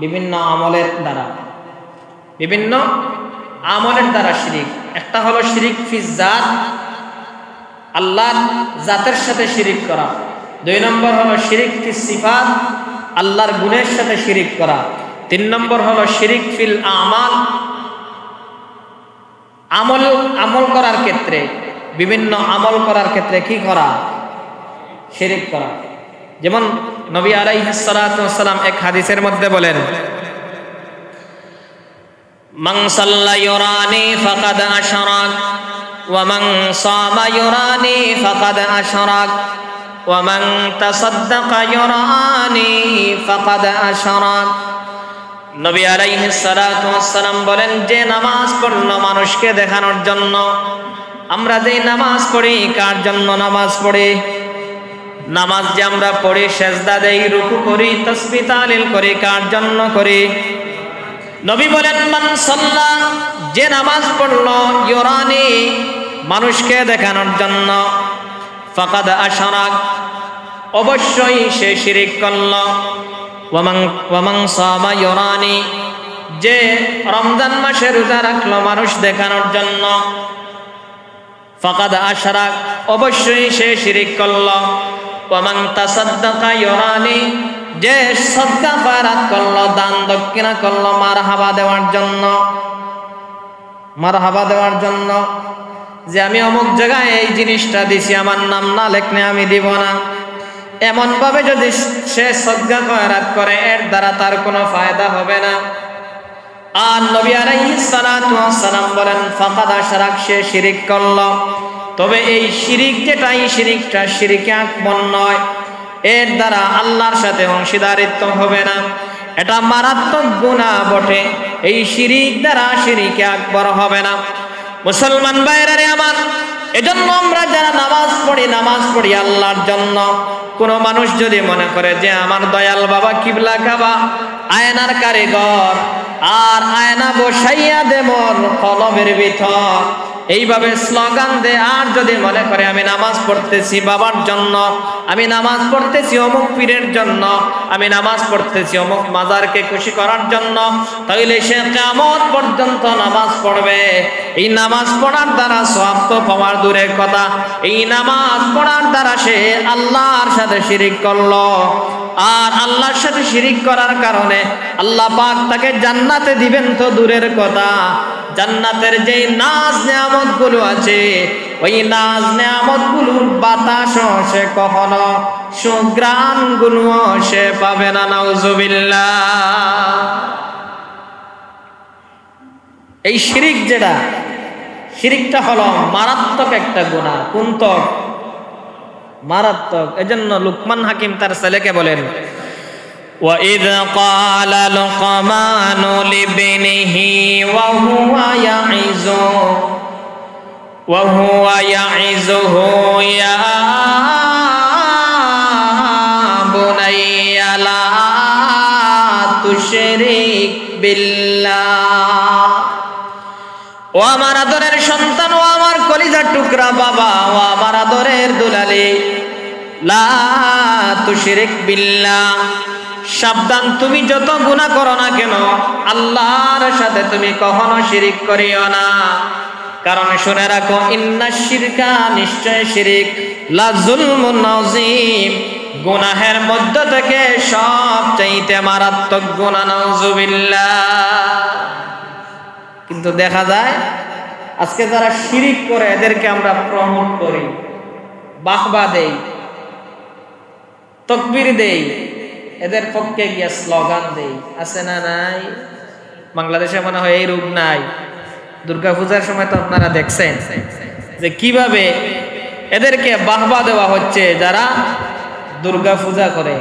বিভিন্ন আমলের দ্বারা, বিভিন্ন আমলের দ্বারা শিরিক। একটা হলো শিরিক ফি জাত, আল্লাহর জাতের সাথে শিরিক করা। 2 নম্বর হলো শিরিক ফি সিফাত, আল্লাহর গুণের সাথে শিরিক করা। 3 নম্বর হলো শিরিক ফিল আমাল, আমল করার ক্ষেত্রে, বিভিন্ন আমল করার ক্ষেত্রে কি করা? শিরিক করা। যেমন নবী আলাইহিস সালাতু ওয়াস সালাম এক হাদিসের মধ্যে বলেন, মান সাল্লা ইউরানি ফাকাদ আশরাক ওয়া মান সামা ইউরানি ফাকাদ আশরাক ওয়া মান তাসাদ্দাকা ইউরানি ফাকাদ আশরাক। নবী আলাইহিস সালাতু ওয়াস সালাম বলেন, যে নামাজ পড়ল মানুষকে দেখানোর জন্য, আমরা যেই নামাজ পড়ি কার জন্য নামাজ পড়ি? নামাজ যে আমরা পড়ি, সেজদা দেই, রুকু করি, তাসবিহ তাহলিল করি, কার জন্য করি? নবী বলেন, মান সাল্লা, যে নামাজ পড়লো, ইউরানি, মানুষকে দেখানোর জন্য, ফাকাদ আশরাক, অবশ্যই সে শিরিক করল। ওয়া মান সামা ইউরানি, যে রমজান মাসে রোজা রাখলো মানুষ দেখানোর জন্য, ফাকাদ আশরাক, অবশ্যই সে শিরিক করল। ওয়া মান তাসাদ্দাকা ইউরানি, যে সদকা খয়রাত করলো, দান দক্ষিণা করলো মারহাবা দেওয়ার জন্য, মারহাবা দেওয়ার জন্য, যে আমি অমুক জায়গায় এই জিনিসটা দিছি, আমার নাম না লেখলে আমি দিব না, এমন ভাবে যদি সে সদকা খয়রাত করে, এর দ্বারা তার কোনো ফায়দা হবে না। আর নবী আলাইহিস সালাতু ওয়াস সালাম বলেন, ফাকাদ আশরাক, সে শিরিক করলো। তবে এই শিরিক যেটা, এই শিরিকটা শিরিকে আকবার নয়, এর দ্বারা আল্লাহর সাথে অংশীদারিত্ব হবে না, এটা মারাত্মক গুনাহ বটে। এই শিরিক দ্বারা শিরিকে আকবার হবে না। মুসলমান ভাইরা রে আমার, এজন্য আমরা যারা নামাজ পড়ি আল্লাহর জন্য। কোন মানুষ যদি মনে করে যে আমার দয়াল বাবা কিবলা কাবা, আয়নার কারিগর, আর আয়না বসাইয়া দে মোর কলবের ভিতর, এইভাবে স্লোগান দে, আর যদি মনে করে আমি নামাজ পড়তেছি বাবার জন্য, আমি নামাজ পড়তেছি অমুক পীরের জন্য, আমি নামাজ পড়তেছি অমুক মাজারকে খুশি করার জন্য, তাহলে সে কিয়ামত পর্যন্ত নামাজ পড়বে। এই নামাজ পড়ার দ্বারা সওয়াব তো পাওয়ার দূরের কথা, এই নামাজ পড়ার দ্বারা সে আল্লাহর সাথে শিরিক করলো। আর আল্লাহর সাথে শিরিক করার কারণে আল্লাহ পাক তাকে জান্নাতে দিবেন তো দূরের কথা, জান্নাতের যেই নাজ নিয়ামত গুলো আছে, ওই নাজ নিয়ামত গুলোর বাতাসও সে কখনো, সুঘ্রাণ গুলো সে পাবে না। নাউজুবিল্লাহ। এই শিরিক যেটা, শিরিকটা হলো মারাত্মক একটা গুনাহ। কুন্তক মারাত্মক। এজন্য লুকমান হাকিম তার ছেলেকে বলেন, وَإِذْ قَالَ لُقْمَانُ لِابْنِهِ وَهُوَ يَعِظُهُ يَا بُنَيَّ لَا تُشْرِكْ بِاللَّهِ। ও আমার আদরের সন্তান, ও আমার কলিজার টুকরা বাবা, ও আমার আদরের দুলালি, লা তুশরিক বিল্লাহ, সাবধান, তুমি যত গুনাহ করো না কেন আল্লাহর সাথে তুমি কখনো শিরিক করিও না। কারণ শুনে রাখো, ইন্নাশ শিরকা, নিশ্চয় শিরিক, লা যুলমুন আযীম, গুনাহের মধ্য থেকে সবচাইতে মারাত্মক গুনাহ, নাউযুবিল্লাহ। কিন্তু দেখা যায় আজকে যারা শিরিক করে এদেরকে আমরা প্রমোট করি, বাহবা দেই, তাকবীর দেই, এদের পক্ষে গিয়ে স্লোগান দেই, আছে না নাই? বাংলাদেশে মনে হয় এই রূপ নাই। দুর্গাপূজার সময় তো আপনারা দেখছেন যে কিভাবে এদেরকে বাহবা দেওয়া হচ্ছে যারা দুর্গা পূজা করে,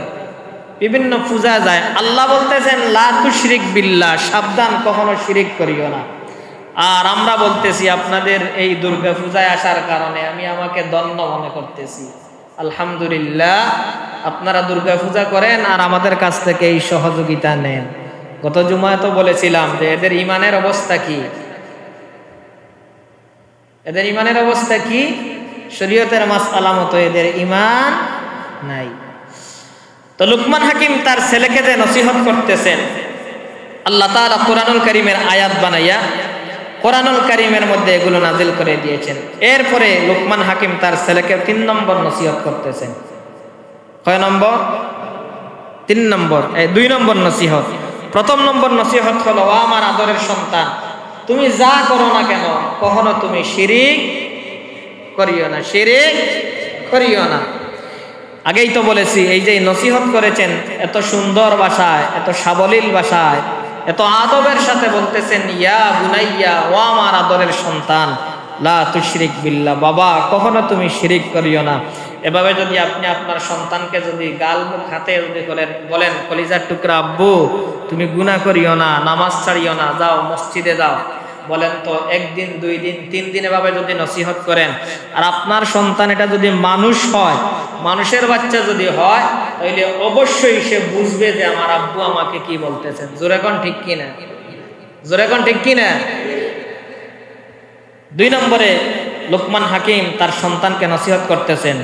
বিভিন্ন পূজা যায়। আল্লাহ বলতেছেন লা তুশরিক বিল্লাহ, সাবধান, কখনো শিরিক করিও না। আর আমরা বলতেছি আপনাদের এই দুর্গা পূজায় আসার কারণে আমি আমাকে ধন্য মনে করতেছি। আলহামদুলিল্লাহ, আপনারা দুর্গা পূজা করেন আর আমাদের কাছ থেকে এই সহযোগিতা নেন। গত জুমায় তো বলেছিলাম যে এদের ইমানের অবস্থা কি, এদের ইমানের অবস্থা কি? শরীয়তের মাসআলা মতো এদের ইমান নাই। তো লুকমান হাকিম তার ছেলেকে যে নসিহত করতেছেন, আল্লাহ তাআলা কোরআনুল কারীমের আয়াত বানাইয়া কোরআনুল কারীমের মধ্যে এগুলো নাজিল করে দিয়েছেন। এরপরে লুকমান হাকিম তার ছেলেকে 3 নম্বর নসিহত করতেছেন। কয় নম্বর? 3 নম্বর। এই 2 নম্বর নসিহত। প্রথম নম্বর নসিহত হলো, ও আমার আদরের সন্তান, তুমি যা করো না কেন কখনো তুমি শিরিক করিও না, শিরিক করিও না। আগেই তো বলেছি, এই যে নসিহত করেছেন এত সুন্দর ভাষায়, এত সাবলীল ভাষায়, এত আদবের সাথে বলতেছেন, ইয়া বুনাইয়া, ও আমার আদরের সন্তান, লা তুশরিক বিল্লাহ, বাবা কখনো তুমি শিরিক করিও না। এভাবে যদি আপনি আপনার সন্তানকে যদি গাল মুখ হাতে যদি বলেন, কলিজার টুকরা আব্বু তুমি গুনাহ করিও না, নামাজ ছাড়িও না, যাও মসজিদে যাও, বলেন তো 1 দিন 2 দিন 3 দিন এভাবে যদি নসিহত করেন, আর আপনার সন্তান এটা যদি মানুষ হয়, মানুষের বাচ্চা যদি হয়, তাহলে অবশ্যই সে বুঝবে যে আমার আব্বু আমাকে কি বলতেছেন। জোরে কোন ঠিক কিনা? জোরে কোন ঠিক কিনা? 2 নম্বরে লুকমান হাকিম তার সন্তানকে নসিহত করতেছেন,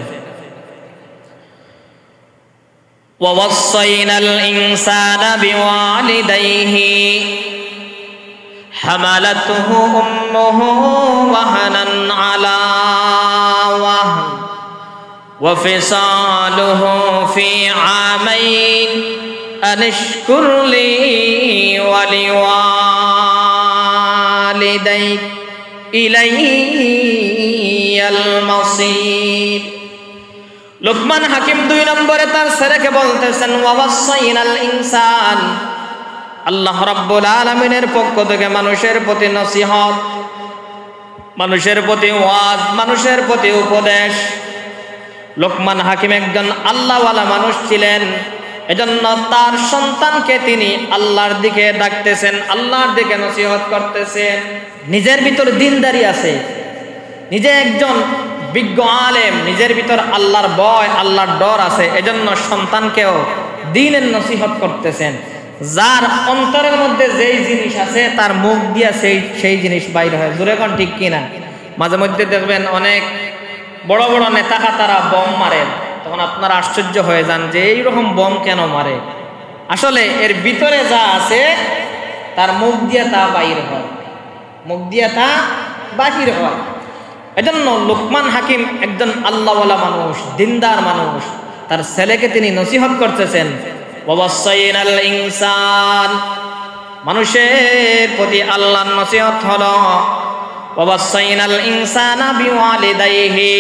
ওয়াসাইনাল ইনসানা বিওয়ালিদাইহি হামালাতুহু উম্মুহু ওয়াহানান আলা ওয়াহন ওয়া ফিসালুহু ফি আমাইন আনশকুর লি ওয়া লিওয়ালিদাইক ইলাইয়াল মাসির। লুকমান হাকিম 2 নম্বরে তার ছেলেকে বলতেছেন, ওয়াসাইনাল ইনসান, আল্লাহ রাব্বুল আলামিনের পক্ষ থেকে মানুষের প্রতি নসিহত, মানুষের প্রতি ওয়াজ, মানুষের প্রতি উপদেশ। লুকমান হাকিম একজন আল্লাহওয়ালা মানুষ ছিলেন, এজন্য তার সন্তানকে তিনি আল্লাহর দিকে ডাকতেছেন, আল্লাহর দিকে নসিহত করতেছেন। নিজের ভিতর দিনদারি আছে, নিজে একজন বিজ্ঞ আলেম, নিজের ভিতর আল্লাহর ভয়, আল্লাহর ডর আছে, এজন্য সন্তানকেও দ্বীনের নসিহত করতেছেন। যার অন্তরের মধ্যে যেই জিনিস আছে তার মুখ দিয়া সেই জিনিস বাইর হয়। জোরে কোন ঠিক কিনা? মাঝে মধ্যে দেখবেন অনেক বড় বড় নেতা তারা বম মারেন, তখন আপনারা আশ্চর্য হয়ে যান যে এইরকম বম কেন মারে। আসলে এর ভিতরে যা আছে তার মুখ দিয়া তা বাইর হয়, মুখ দিয়া তা বাহির হয়। এজন্য লুকমান হাকিম একজন আল্লাহওয়ালা মানুষ, দিনদার মানুষ, তার ছেলেকে তিনি নসিহত করতেছেন, ওয়াসাইনাল ইনসান, মানুষের প্রতি আল্লাহর নসিহত হলো, ওয়াসাইনাল ইনসানা বিওয়ালিদাইহি,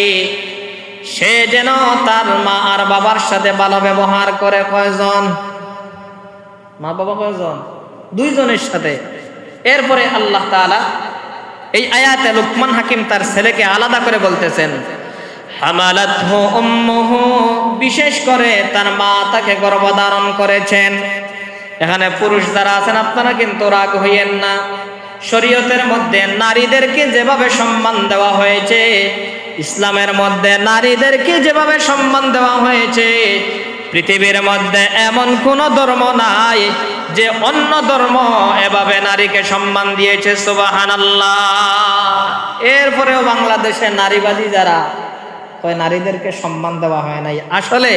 সে যেন তার মা আর বাবার সাথে ভালো ব্যবহার করে। কয়জন? মা বাবা কয়জন? 2 জনের সাথে। এরপরে আল্লাহ তাআলা এই আয়াতে লুকমান হাকিম তার ছেলেকে আলাদা করে বলতেছেন, হামালাতহু উম্মুহু, বিশেষ করে তার মা তাকে গর্ভধারণ করেছেন। এখানে পুরুষ যারা আছেন আপনারা কিন্তু রাগ হইয়েন না। শরীয়তের মধ্যে নারীদেরকে যেভাবে সম্মান দেওয়া হয়েছে, ইসলামের মধ্যে নারীদেরকে যেভাবে সম্মান দেওয়া হয়েছে, পৃথিবীর মধ্যে এমন কোন ধর্ম নাই যে অন্য ধর্ম এভাবে নারীকে সম্মান দিয়েছে। সুবহানাল্লাহ। এরপরেও বাংলাদেশে নারীবাদী যারা কয় নারীদেরকে সম্মান দেওয়া হয় নাই, আসলে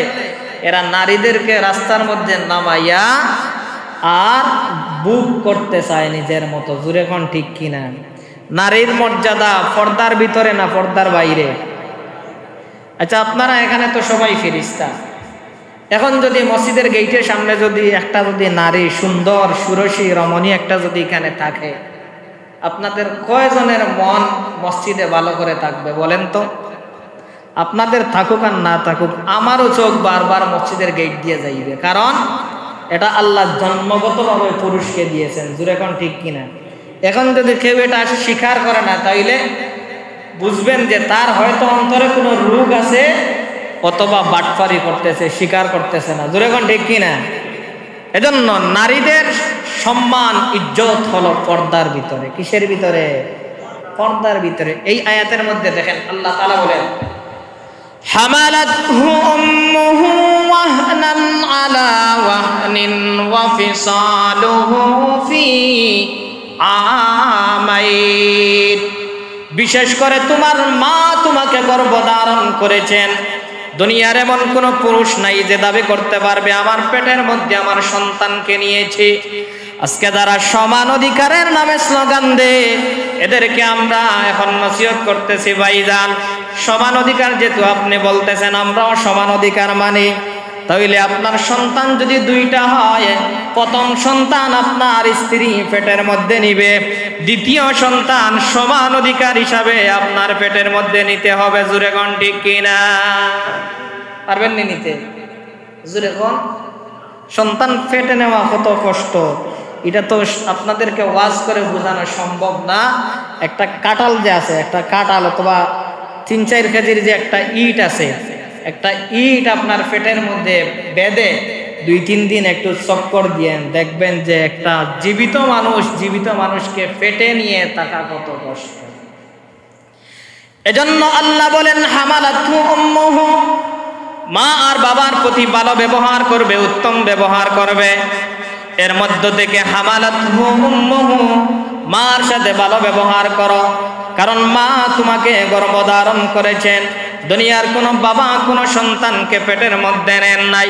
এরা নারীদেরকে রাস্তার মধ্যে নামাইয়া আর বুক করতে চায় নিজের মতো। জুড়ে কোন ঠিক কিনা? নারীর মর্যাদা পর্দার ভিতরে না পর্দার বাইরে? আচ্ছা, আপনারা এখানে তো সবাই ফেরেশতা। এখন যদি মসজিদের গেটের সামনে যদি একটা যদি নারী সুন্দর সুরসী রমণী একটা যদি এখানে থাকে, আপনাদের কয়জনের মন মসজিদে ভালো করে থাকবে বলেন তো? আপনাদের থাকুক আর না থাকুক, আমারও চোখ বারবার মসজিদের গেট দিয়ে যাইবে, কারণ এটা আল্লাহ জন্মগতভাবে পুরুষকে দিয়েছেন। জুড়ে কোন ঠিক কিনা? এখন যদি কেউ এটা স্বীকার করে না, তাইলে বুঝবেন যে তার হয়তো অন্তরে কোনো রোগ আছে, অথবা বাটপারি করতেছে, স্বীকার করতেছে না। জোরে কোন ঠিক কিনা? এজন্য নারীদের সম্মান ইজ্জত হলো পর্দার ভিতরে। কিসের ভিতরে? পর্দার ভিতরে। এই আয়াতের মধ্যে দেখেন আল্লাহ তাআলা বলেন, হামালাতহু উম্মুহু ওয়াহনান আলা ওয়াহনিন ওয়া ফিসালুহু ফি আমাইন। বিশেষ করে তোমার মা তোমাকে গর্ভধারণ করেছেন। দুনিয়ার এমন কোন পুরুষ নাই যে দাবি করতে পারবে আমার পেটের মধ্যে আমার সন্তানকে নিয়েছি। আজকে যারা সমান অধিকারের নামে স্লোগান দেয়, এদেরকে আমরা এখন নসিহত করতেছি, ভাইজান সমান অধিকার যেহেতু আপনি বলতেছেন, আমরাও সমান অধিকার মানি। তাইলে আপনার সন্তান যদি দুইটা হয়, প্রথম সন্তান আপনার স্ত্রী পেটের মধ্যে নিবে, দ্বিতীয় সন্তান সমান অধিকার হিসাবে আপনার পেটের মধ্যে নিতে হবে। জুরে কোন ঠিক কিনা? পারবেন নি নিতে? জুরে কোন? সন্তান পেটে নেওয়া কত কষ্ট, এটা তো আপনাদেরকে ওয়াজ করে বোঝানো সম্ভব না। একটা কাঁঠাল যে আছে, একটা কাঁঠাল অথবা 3-4 কেজির যে একটা ইট আছে, একটা ইট আপনার পেটের মধ্যে বেঁধে 2-3 দিন একটু চক্কর দিয়ে দেখবেন যে একটা জীবিত মানুষকে পেটে নিয়ে থাকা কত কষ্ট। এজন্য আল্লাহ বলেন হামালাতহু উম্মুহু, মা আর বাবার প্রতি ভালো ব্যবহার করবে, উত্তম ব্যবহার করবে। এর মধ্য থেকে হামালাতহু উম্মুহু, মার সাথে ভালো ব্যবহার করো, কারণ মা তোমাকে গর্ভধারণ করেছেন। দুনিয়ার কোন বাবা কোন সন্তানকে পেটের মধ্যে নেন নাই।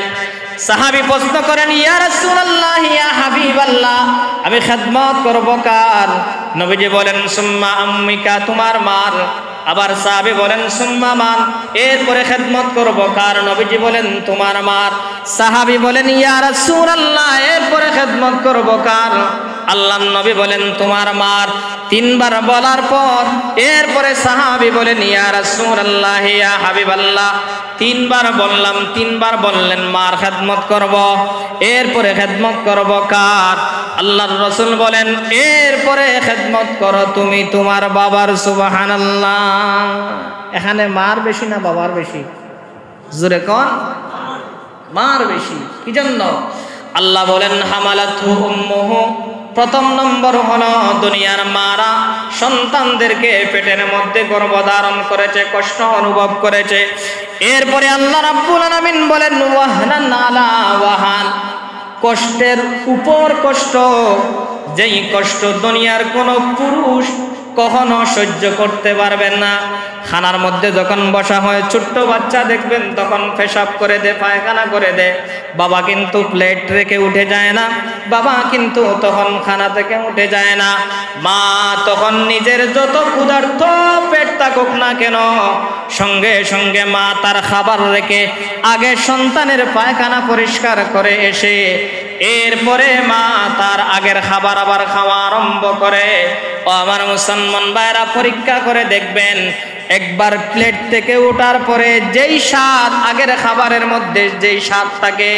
সাহাবী প্রশ্ন করেন, ইয়া রাসূলুল্লাহ, ইয়া হাবিবাল্লাহ, আমি খেদমত করব কার? নবীজি বলেন, সুম্মা আম্মিকা, তোমার মার। আবার সাহাবী বলেন, সুম্মা মান, এরপরে খেদমত করব কার? নবীজি বলেন, তোমার মার। সাহাবী বলেন, ইয়া রাসূলুল্লাহ, এরপরে খেদমত করব কার? আল্লাহর নবী বলেন, তোমার মার। 3 বার বলার পর এরপরে সাহাবী বলেন, ইয়া রাসূলুল্লাহ, ইয়া হাবিবাল্লাহ, 3 বার বললাম, 3 বার বললেন মার খেদমত করব, এরপরে খেদমত করব কার? আল্লাহর রাসূল বলেন, এরপরে খেদমত করো তুমি তোমার বাবার। সুবহানাল্লাহ। এখানে মার বেশি না বাবার বেশি? জোরে কোন? মার বেশি। কি জন্য? আল্লাহ বলেন হামালাতহু উম্মুহু, প্রথম নম্বর হলো দুনিয়ার মারা সন্তানদেরকে পেটের মধ্যে গর্ভধারণ করেছে, কষ্ট অনুভব করেছে। এরপরে আল্লাহ রাব্বুল আলামিন বলেন ওয়াহনান আলা ওয়াহান, কষ্টের উপর কষ্ট, যেই কষ্ট দুনিয়ার কোন পুরুষ কখনো সহ্য করতে পারবেন না। খানার মধ্যে যখন বসা হয়, ছোট্ট বাচ্চা দেখবেন তখন পেশাব করে দে, পায়খানা করে দে, বাবা কিন্তু প্লেট রেখে উঠে যায় না, বাবা কিন্তু তখন খানা থেকে উঠে যায় না। মা তখন নিজের যত ক্ষুধার্ত পেট থাকুক না কেন, সঙ্গে সঙ্গে মা তার খাবার রেখে আগে সন্তানের পায়খানা পরিষ্কার করে এসে এরপরে মা তার আগের খাবার আবার খাওয়া আরম্ভ করে। ও আমার মুসলমান ভাইরা, পরীক্ষা করে দেখবেন, একবার প্লেট থেকে ওঠার পরে যেই স্বাদ আগের খাবারের মধ্যে যেই স্বাদ থাকে,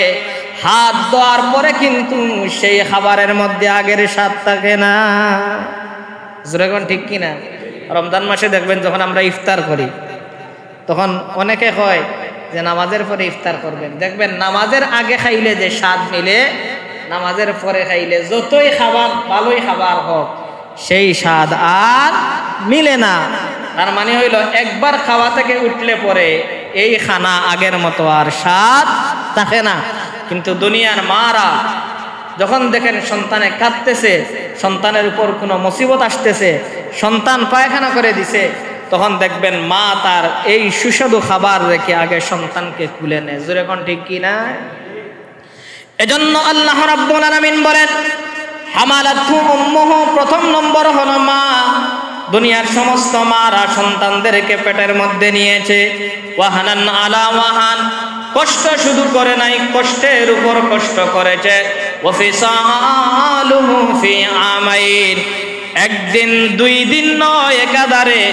হাত ধোয়ার পরে কিন্তু সেই খাবারের মধ্যে আগের স্বাদ থাকে না। যেরকম ঠিক কিনা? রমজান মাসে দেখবেন যখন আমরা ইফতার করি, তখন অনেকে কয় যে নামাজের পরে ইফতার করবেন, দেখবেন নামাজের আগে খাইলে যে স্বাদ মিলে নামাজের পরে খাইলে যতই খাবার ভালোই খাবার হোক সেই স্বাদ আর মিলে না। তার মানে হইল একবার খাওয়া থেকে উঠলে পরে এই খানা আগের মতো আর স্বাদ থাকে না। কিন্তু দুনিয়ার মারা যখন দেখেন সন্তানে কাঁদতেছে, সন্তানের উপর কোনো মুসিবত আসতেছে, সন্তান পায়খানা করে দিছে, তখন দেখবেন মা তার এই সুস্বাদু খাবার রেখে আগে সন্তানকে কুলে নেয়। জোরে কোন ঠিক কি না? এজন্য আল্লাহ রাব্বুল আলামিন বলেন হামালাতহু উম্মুহু, প্রথম নম্বর হলো মা। দুনিয়ার সমস্ত মারা সন্তানদেরকে পেটের মধ্যে নিয়েছে। ওয়াহানান আলা ওয়াহান, কষ্ট শুধু করে নাই, কষ্টের উপর কষ্ট করেছে। ওয়াফিসালুহু ফি আমাইন, একদিন দুই দিন নয়, একাধারে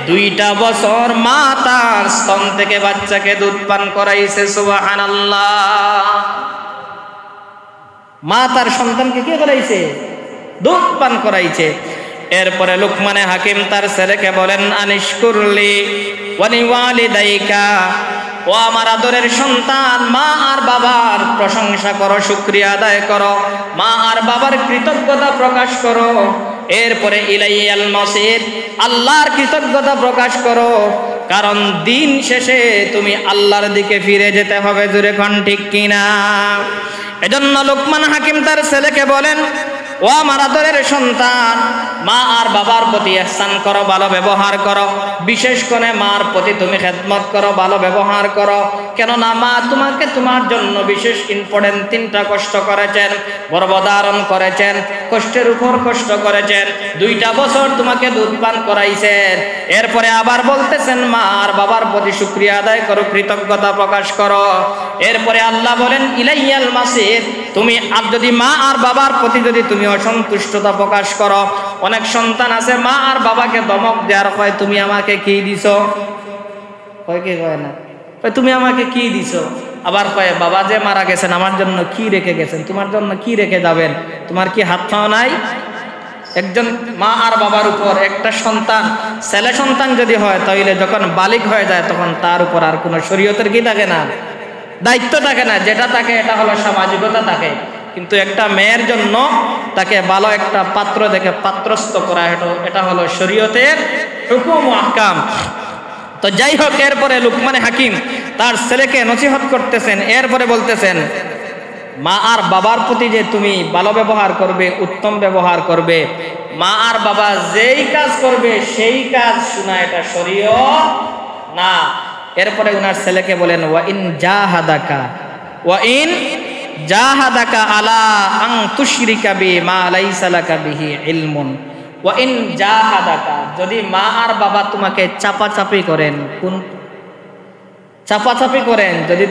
2টা বছর মা তার স্তন থেকে বাচ্চাকে দুধ পান করাইছে। সুবহানাল্লাহ। মা তার সন্তানকে কি করাইছে? দুধ পান করাইছে। এরপরে লুকমানে হাকিম তার ছেলেকে বলেন আনিশকুরলি ওয়ালিওয়ালিদাইকা, ও আমার আদরের সন্তান, মা আর বাবার প্রশংসা করো, শুকরিয়া আদায় করো, মা আর বাবার কৃতজ্ঞতা প্রকাশ করো। এরপরে ইলাইয়াল মাসির, আল্লাহর কৃতজ্ঞতা প্রকাশ করো, কারণ দিন শেষে তুমি আল্লাহর দিকে ফিরে যেতে হবে। জোরে কোন ঠিক কিনা? এজন্য লোকমান হাকিম তার ছেলেকে বলেন ও আমার আদরের সন্তান, মা আর বাবার প্রতি ইহসান করো, ভালো ব্যবহার করো, বিশেষ করে মার প্রতি তুমি খেদমত করো, ভালো ব্যবহার করো। কেননা মা তোমাকে তোমার জন্য বিশেষ ইম্পর্টেন্ট 3টা কষ্ট করেছেন, গর্ভধারণ করেছেন, কষ্টের উপর কষ্ট করেছেন, 2টা বছর তোমাকে দুধ পান করাইছেন। এরপরে আবার বলতেছেন মা আর বাবার প্রতি শুকরিয়া আদায় করো, কৃতজ্ঞতা প্রকাশ করো। এরপরে আল্লাহ বলেন ইলাইয়াল মাসির, তুমি আর যদি মা আর বাবার প্রতি যদি তুমি অসন্তুষ্টতা প্রকাশ করো, অনেক সন্তান আছে মা আর বাবাকে ধমক দেওয়ার কয় তুমি আমাকে কি দিছো, কয় কি কয় না, তুমি আমাকে কি দিছো, আবার কয় বাবা যে মারা গেছেন আমার জন্য কি রেখে গেছেন, তোমার জন্য কি রেখে যাবেন, তোমার কি হাত পাও নাই? একজন মা আর বাবার উপর একটা সন্তান, ছেলে সন্তান যদি হয় তাহলে যখন বালিক হয়ে যায় তখন তার উপর আর কোনো শরীয়তের কি থাকে না, দায়িত্ব থাকে না। যেটা থাকে এটা হলো সামাজিকতা থাকে। কিন্তু একটা মেয়ের জন্য তাকে ভালো একটা পাত্র দেখে পাত্রস্থ করা, এটা হলো শরীয়তের হুকুম ও আহকাম। তো যাই হোক, এরপরে লুকমানে হাকিম তার ছেলেকে নসিহত করতেছেন। এরপরে বলতেছেন মা আর বাবার প্রতি যে তুমি ভালো ব্যবহার করবে, উত্তম ব্যবহার করবে, মা আর বাবা যেই কাজ করবে সেই কাজ শোনা এটা শরীয়ত না। এরপরে উনার ছেলেকে বলেন ওয়া ইন জাহাদাকা আলা আন তুশরিকা বি মা লাইসা লাকা বিহি ইলমুন, ওয়া ইন জাহাদাকা, যদি মা আর বাবা তোমাকে চাপাচাপি করেন, কোন চাপাচাপি করেন, যদি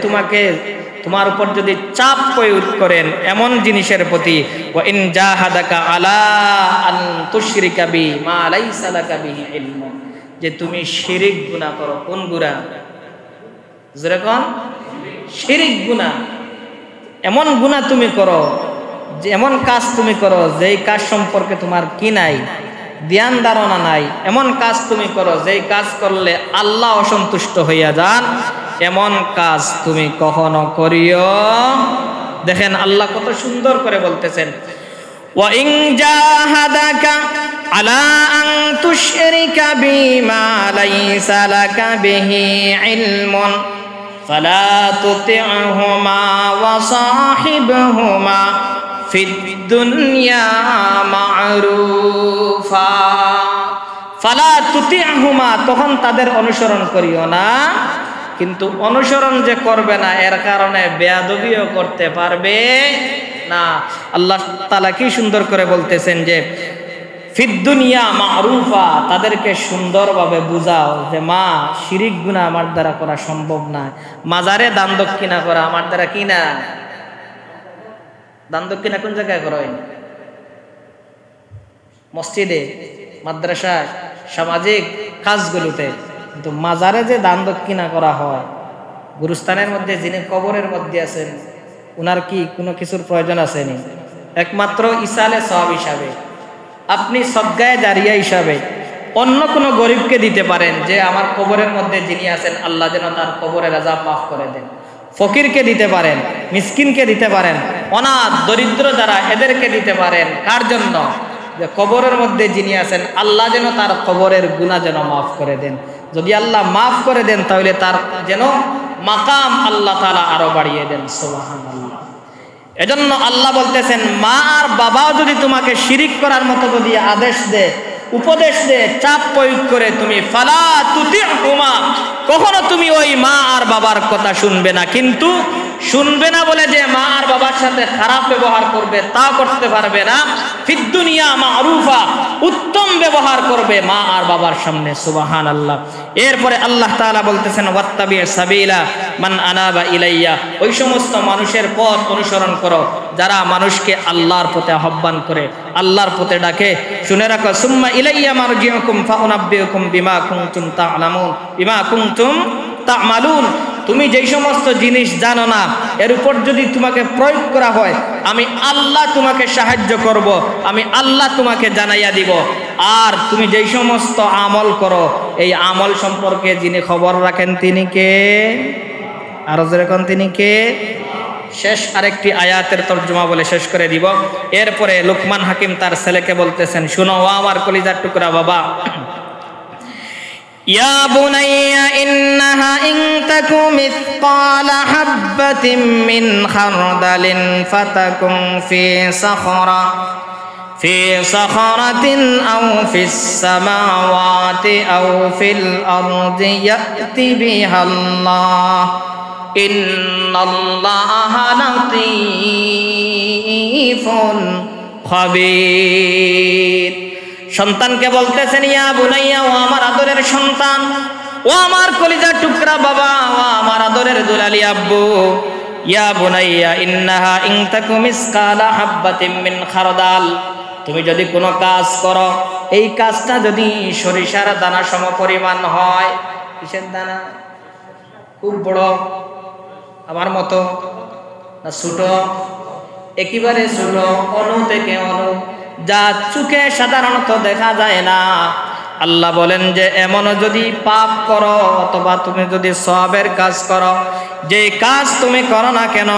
তোমার উপর যদি চাপ প্রয়োগ করেন এমন জিনিসের প্রতি, ওয়া ইন জাহাদাকা আলা আন তুশরিকা বি মা লাইসা লাকা বিহি ইলমুন, যে তুমি শিরিক গুনাহ করো। কোন গুনাহ? যেরকম শিরিক গুনাহ, এমন গুনাহ তুমি করো, যে এমন কাজ তুমি করো যেই কাজ সম্পর্কে তোমার কি নাই, ধ্যান ধারণা নাই, এমন কাজ তুমি করো যেই কাজ করলে আল্লাহ অসন্তুষ্ট হইয়া যান, এমন কাজ তুমি কখনো করিও। দেখেন আল্লাহ কত সুন্দর করে বলতেছেন ওয়া ইন জাহাদাকা আলা আন তুশরিকা বিমা লাইসা লাকা বিহি ইলমুন ফালা তুতি'হুমা ওয়া সাহিবহুমা ফিদ দুনিয়া মা'রুফা। ফালা তুতি'হুমা, তখন তাদের অনুসরণ করিও না। কিন্তু অনুসরণ যে করবে না এর কারণে বেয়াদবিও করতে পারবে না। আল্লাহ তাআলা কি সুন্দর করে বলতেছেন যে ফিদ দুনিয়া মা'রুফা, তাদেরকে সুন্দরভাবে বুঝাও যে মা শিরিক গুনাহ আমার দ্বারা করা সম্ভব না, মাজারে দান দক্ষিণা করা আমার দ্বারা কি না। দান দক্ষিণা কোন জায়গায় করা হয়? মসজিদে, মাদ্রাসায়, সামাজিক কাজগুলোতে। কিন্তু মাজারে যে দান দক্ষিণা করা হয়, গুরুস্থানের মধ্যে যিনি কবরের মধ্যে আছেন উনার কি কোনো কিছুর প্রয়োজন আসেনি? একমাত্র ইসালে সওয়াব হিসাবে, আপনি সদকায়ে জারিয়া হিসাবে অন্য কোনো গরিবকে দিতে পারেন, যে আমার কবরের মধ্যে যিনি আছেন আল্লাহ যেন তার কবরের আযাব মাফ করে দেন। ফকিরকে দিতে পারেন, মিসকিনকে দিতে পারেন, অনাথ দরিদ্র যারা এদেরকে দিতে পারেন। কার জন্য? যে কবরের মধ্যে যিনি আছেন আল্লাহ যেন তার কবরের গুনাহ যেন মাফ করে দেন। যদি আল্লাহ মাফ করে দেন তাহলে তার যেন মাকাম আল্লাহ তাআলা আরো বাড়িয়ে দেন। সুবহানাল্লাহ। এজন্য আল্লাহ বলতেছেন, মা আর বাবাও যদি তোমাকে শিরিক করার মতো যদি আদেশ দেয়, উপদেশ দেয়, চাপ প্রয়োগ করে, তুমি ফালা তুতিহুমা, কখনো তুমি ওই মা আর বাবার কথা শুনবে না। কিন্তু শুনবে না বলে যে মা আর বাবার সাথে খারাপ ব্যবহার করবে তা করতে পারবে না। ফিদ দুনিয়া মারুফা, উত্তম ব্যবহার করবে মা আর বাবার সামনে। সুবহানাল্লাহ। এরপরে আল্লাহ তাআলা বলতেছেন, ওয়াত্তাবি সাবিলা মান আনাবা ইলাইয়া, ওই সমস্ত মানুষের পথ অনুসরণ করো যারা মানুষকে আল্লাহর পথে আহ্বান করে, আল্লাহর পথে ডাকে। শুনে রাখো, সুম্মা ইলাইয়া মারজিউকুম ফাউনাব্বিউকুম বিমা কুনতুম তা'লামুন বিমা কুনতুম তা'মালুন। তুমি যেই সমস্ত জিনিস জানো না এর উপর যদি তোমাকে প্রয়োগ করা হয়, আমি আল্লাহ তোমাকে সাহায্য করব, আমি আল্লাহ তোমাকে জানাইয়া দিব। আর তুমি যেই সমস্ত আমল করো, এই আমল সম্পর্কে যিনি খবর রাখেন তিনি কে? আরো যেরকম তিনি কে? শেষ আরেকটি আয়াতের তর্জমা বলে শেষ করে দিব। এরপরে লুকমান হাকিম তার ছেলেকে বলতেছেন, শুনো ও আমার কলিজার টুকরা বাবা, ইয়া বুনাইয়া ইন্নাহা ইন তাকু মিসকালা হাববাতিন মিন খারদালিন ফাতাকুন ফি সাখরাতিন আও ফিস সামাওয়াতি আও ফিল আরদি ইয়াতি বিহাল্লাহ ইন্নাল্লাহা লাতীফুন খাবীর। সন্তানকে বলতেছেন, ইয়া বুনাইয়া, ও আমার আদরের সন্তান, ও আমার কলিজার টুকরা বাবা, ও আমার আদরের দুলালি আব্বু, ইয়া বুনাইয়া ইন্নাহা ইন তাকু মিসকালা হাববাতিন মিন খারদাল, তুমি যদি কোনো কাজ করো, এই কাজটা যদি সরিষার দানা সম পরিমাণ হয়। কিসের দানা? খুব বড় আমার মতো না ছোট? একেবারে ছোট, অণু থেকে অণু, যা চোখে সাধারণত দেখা যায় না। আল্লাহ বলেন যে এমন যদি পাপ করো অথবা তুমি যদি সওয়াবের কাজ করো, যে কাজ তুমি করো না কেন,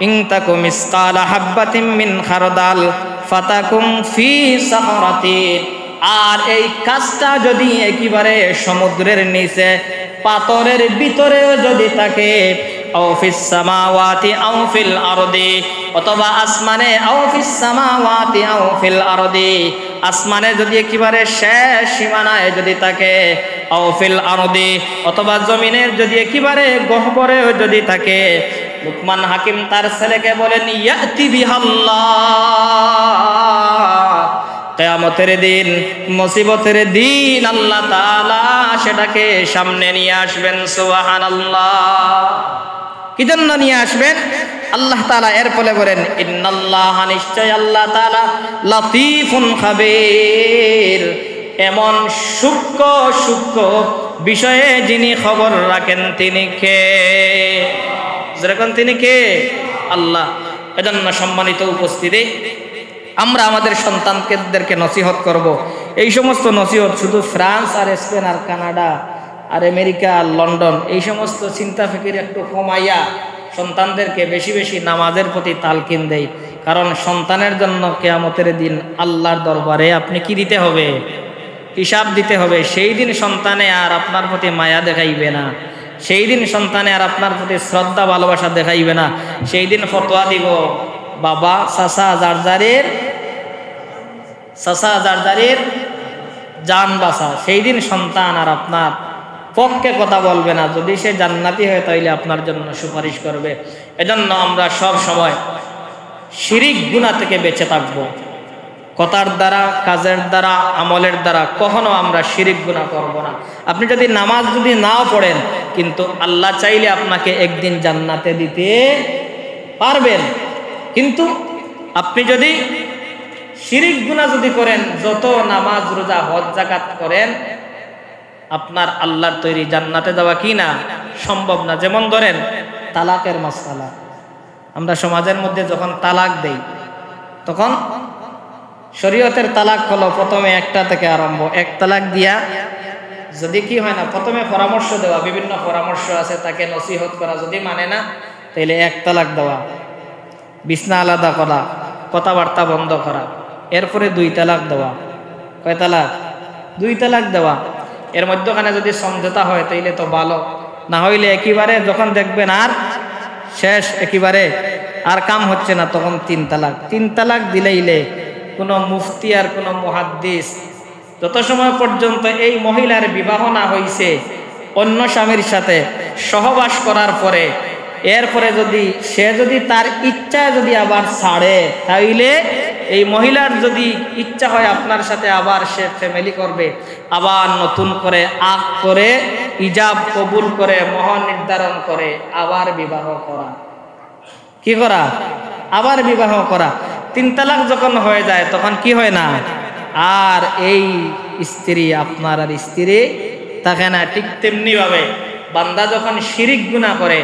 ইন তাকু মিসকালা হাববাতিন মিন খারদাল ফাতাকুম ফি সাখরাতিন, আর এই কাজটা যদি একেবারে সমুদ্রের নিচে পাথরের ভিতরেও যদি থাকে, আও ফিস সামাওয়াতি আও ফিল আরদি, অথবা আসমানে, আও ফিস সামাওয়াতি আও ফিল আরদি, আসমানে যদি একেবারে শেষ সীমানায় যদি থাকে, আও ফিল আরদি, অথবা জমিনের যদি একেবারে গহ্বরেও যদি থাকে। লুকমান হাকিম তার ছেলেকে বলেন, ইয়াতি বিহাল্লাহ, কিয়ামতের দিন, মুসিবতের দিন আল্লাহ তাআলা সেটাকে সামনে নিয়ে আসবেন। সুবহানাল্লাহ। কি জন্য নিয়ে আসবেন? আল্লাহ তাআলা এরপরে বলেন, ইন্নাল্লাহ, নিশ্চয় আল্লাহ তাআলা, লাতীফুন খাবীর, এমন সূক্ষ্ম সূক্ষ্ম বিষয়ে যিনি খবর রাখেন তিনি কে? যেরকম তিনি কে? আল্লাহ। এজন্য সম্মানিত উপস্থিতি, আমরা আমাদের সন্তানদেরকে নসিহত করব। এই সমস্ত নসিহত শুধু ফ্রান্স আর স্পেন আর কানাডা আর আমেরিকা আর লন্ডন, এই সমস্ত চিন্তা ফিকির একটু কমাইয়া সন্তানদেরকে বেশি বেশি নামাজের প্রতি তালকিন দেই। কারণ সন্তানের জন্য কিয়ামতের দিন আল্লাহর দরবারে আপনি কি দিতে হবে? হিসাব দিতে হবে। সেই দিন সন্তানে আর আপনার প্রতি মায়া দেখাইবে না, সেই দিন সন্তানে আর আপনার প্রতি শ্রদ্ধা ভালোবাসা দেখাইবে না। সেই দিন ফতোয়া দিব, বাবা চাচা জারজারের জান বাঁচা। সেই দিন সন্তান আর আপনার পক্ষে কথা বলবে না। যদি সে জান্নাতি হয় তাহলে আপনার জন্য সুপারিশ করবে। এজন্য আমরা সব সময় শিরিক গুনাহ থেকে বেঁচে থাকব। কথার দ্বারা, কাজের দ্বারা, আমলের দ্বারা কখনো আমরা শিরিক গুনাহ করব না। আপনি যদি নামাজ যদি নাও পড়েন, কিন্তু আল্লাহ চাইলে আপনাকে একদিন জান্নাতে দিতে পারবেন। কিন্তু আপনি যদি শিরিক গুনাহ যদি করেন, যত নামাজ রোজা হজ যাকাত করেন, আপনার আল্লাহর তৈরি জান্নাতে যাওয়া কি না সম্ভব না। যেমন ধরেন তালাকের মাসআলা, আমরা সমাজের মধ্যে যখন তালাক দেই, তখন শরীয়তের তালাক হলো প্রথমে একটা থেকে আরম্ভ, এক তালাক দিয়া যদি কি হয় না, প্রথমে পরামর্শ দেওয়া, বিভিন্ন পরামর্শ আছে, তাকে নসিহত করা, যদি মানে না তাইলে এক তালাক দেওয়া, বিছনা আলাদা করা, কথাবার্তা বন্ধ করা, এরপরে 2 তালাক দেওয়া। কয় তালাক? 2 তালাক দেওয়া। এর মধ্যখানে যদি সমঝোতা হয় তাইলে তো ভালো, না হইলে একেবারে যখন দেখবেন আর শেষ, একেবারে আর কাম হচ্ছে না, তখন 3 তালাক। 3 তালাক দিলেইলে কোনো মুফতি আর কোনো মুহাদ্দিস যত সময় পর্যন্ত এই মহিলার বিবাহ না হইছে অন্য স্বামীর সাথে সহবাস করার পরে, এরপরে যদি তার ইচ্ছা যদি আবার ছাড়ে, তাইলে এই মহিলার যদি ইচ্ছা হয় আপনার সাথে আবার সে ফ্যামিলি করবে, আবার নতুন করে আক করে ইজাব কবুল করে মোহর নির্ধারণ করে আবার বিবাহ করা। কি করা? আবার বিবাহ করা। 3 তালাক যখন হয়ে যায় তখন কি হয় না, আর এই স্ত্রী আপনার আর স্ত্রী থাকে না। ঠিক তেমনি ভাবে বান্দা যখন শিরিক গুনাহ করে,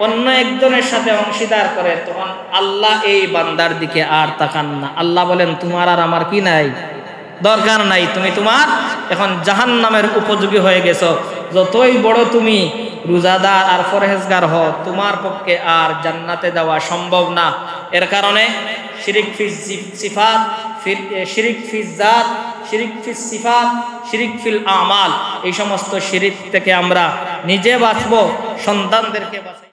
অন্য একজনের সাথে অংশীদার করে, তখন আল্লাহ এই বান্দার দিকে আর তাকান না। আল্লাহ বলেন তোমার আর আমার কি নাই, দরকার নাই, তুমি তোমার এখন জাহান্নামের উপযোগী হয়ে গেছো। যতই বড় তুমি রোজাদার আর পরহেজগার হও, তোমার পক্ষে আর জান্নাতে যাওয়া সম্ভব না। এর কারণে শিরিক ফিল সিফাত, শিরিক ফিল জাত, শিরিক ফিল সিফাত, শিরিক ফিল আমাল, এই সমস্ত শিরিক থেকে আমরা নিজে বাঁচবো, সন্তানদেরকে বাঁচাবো।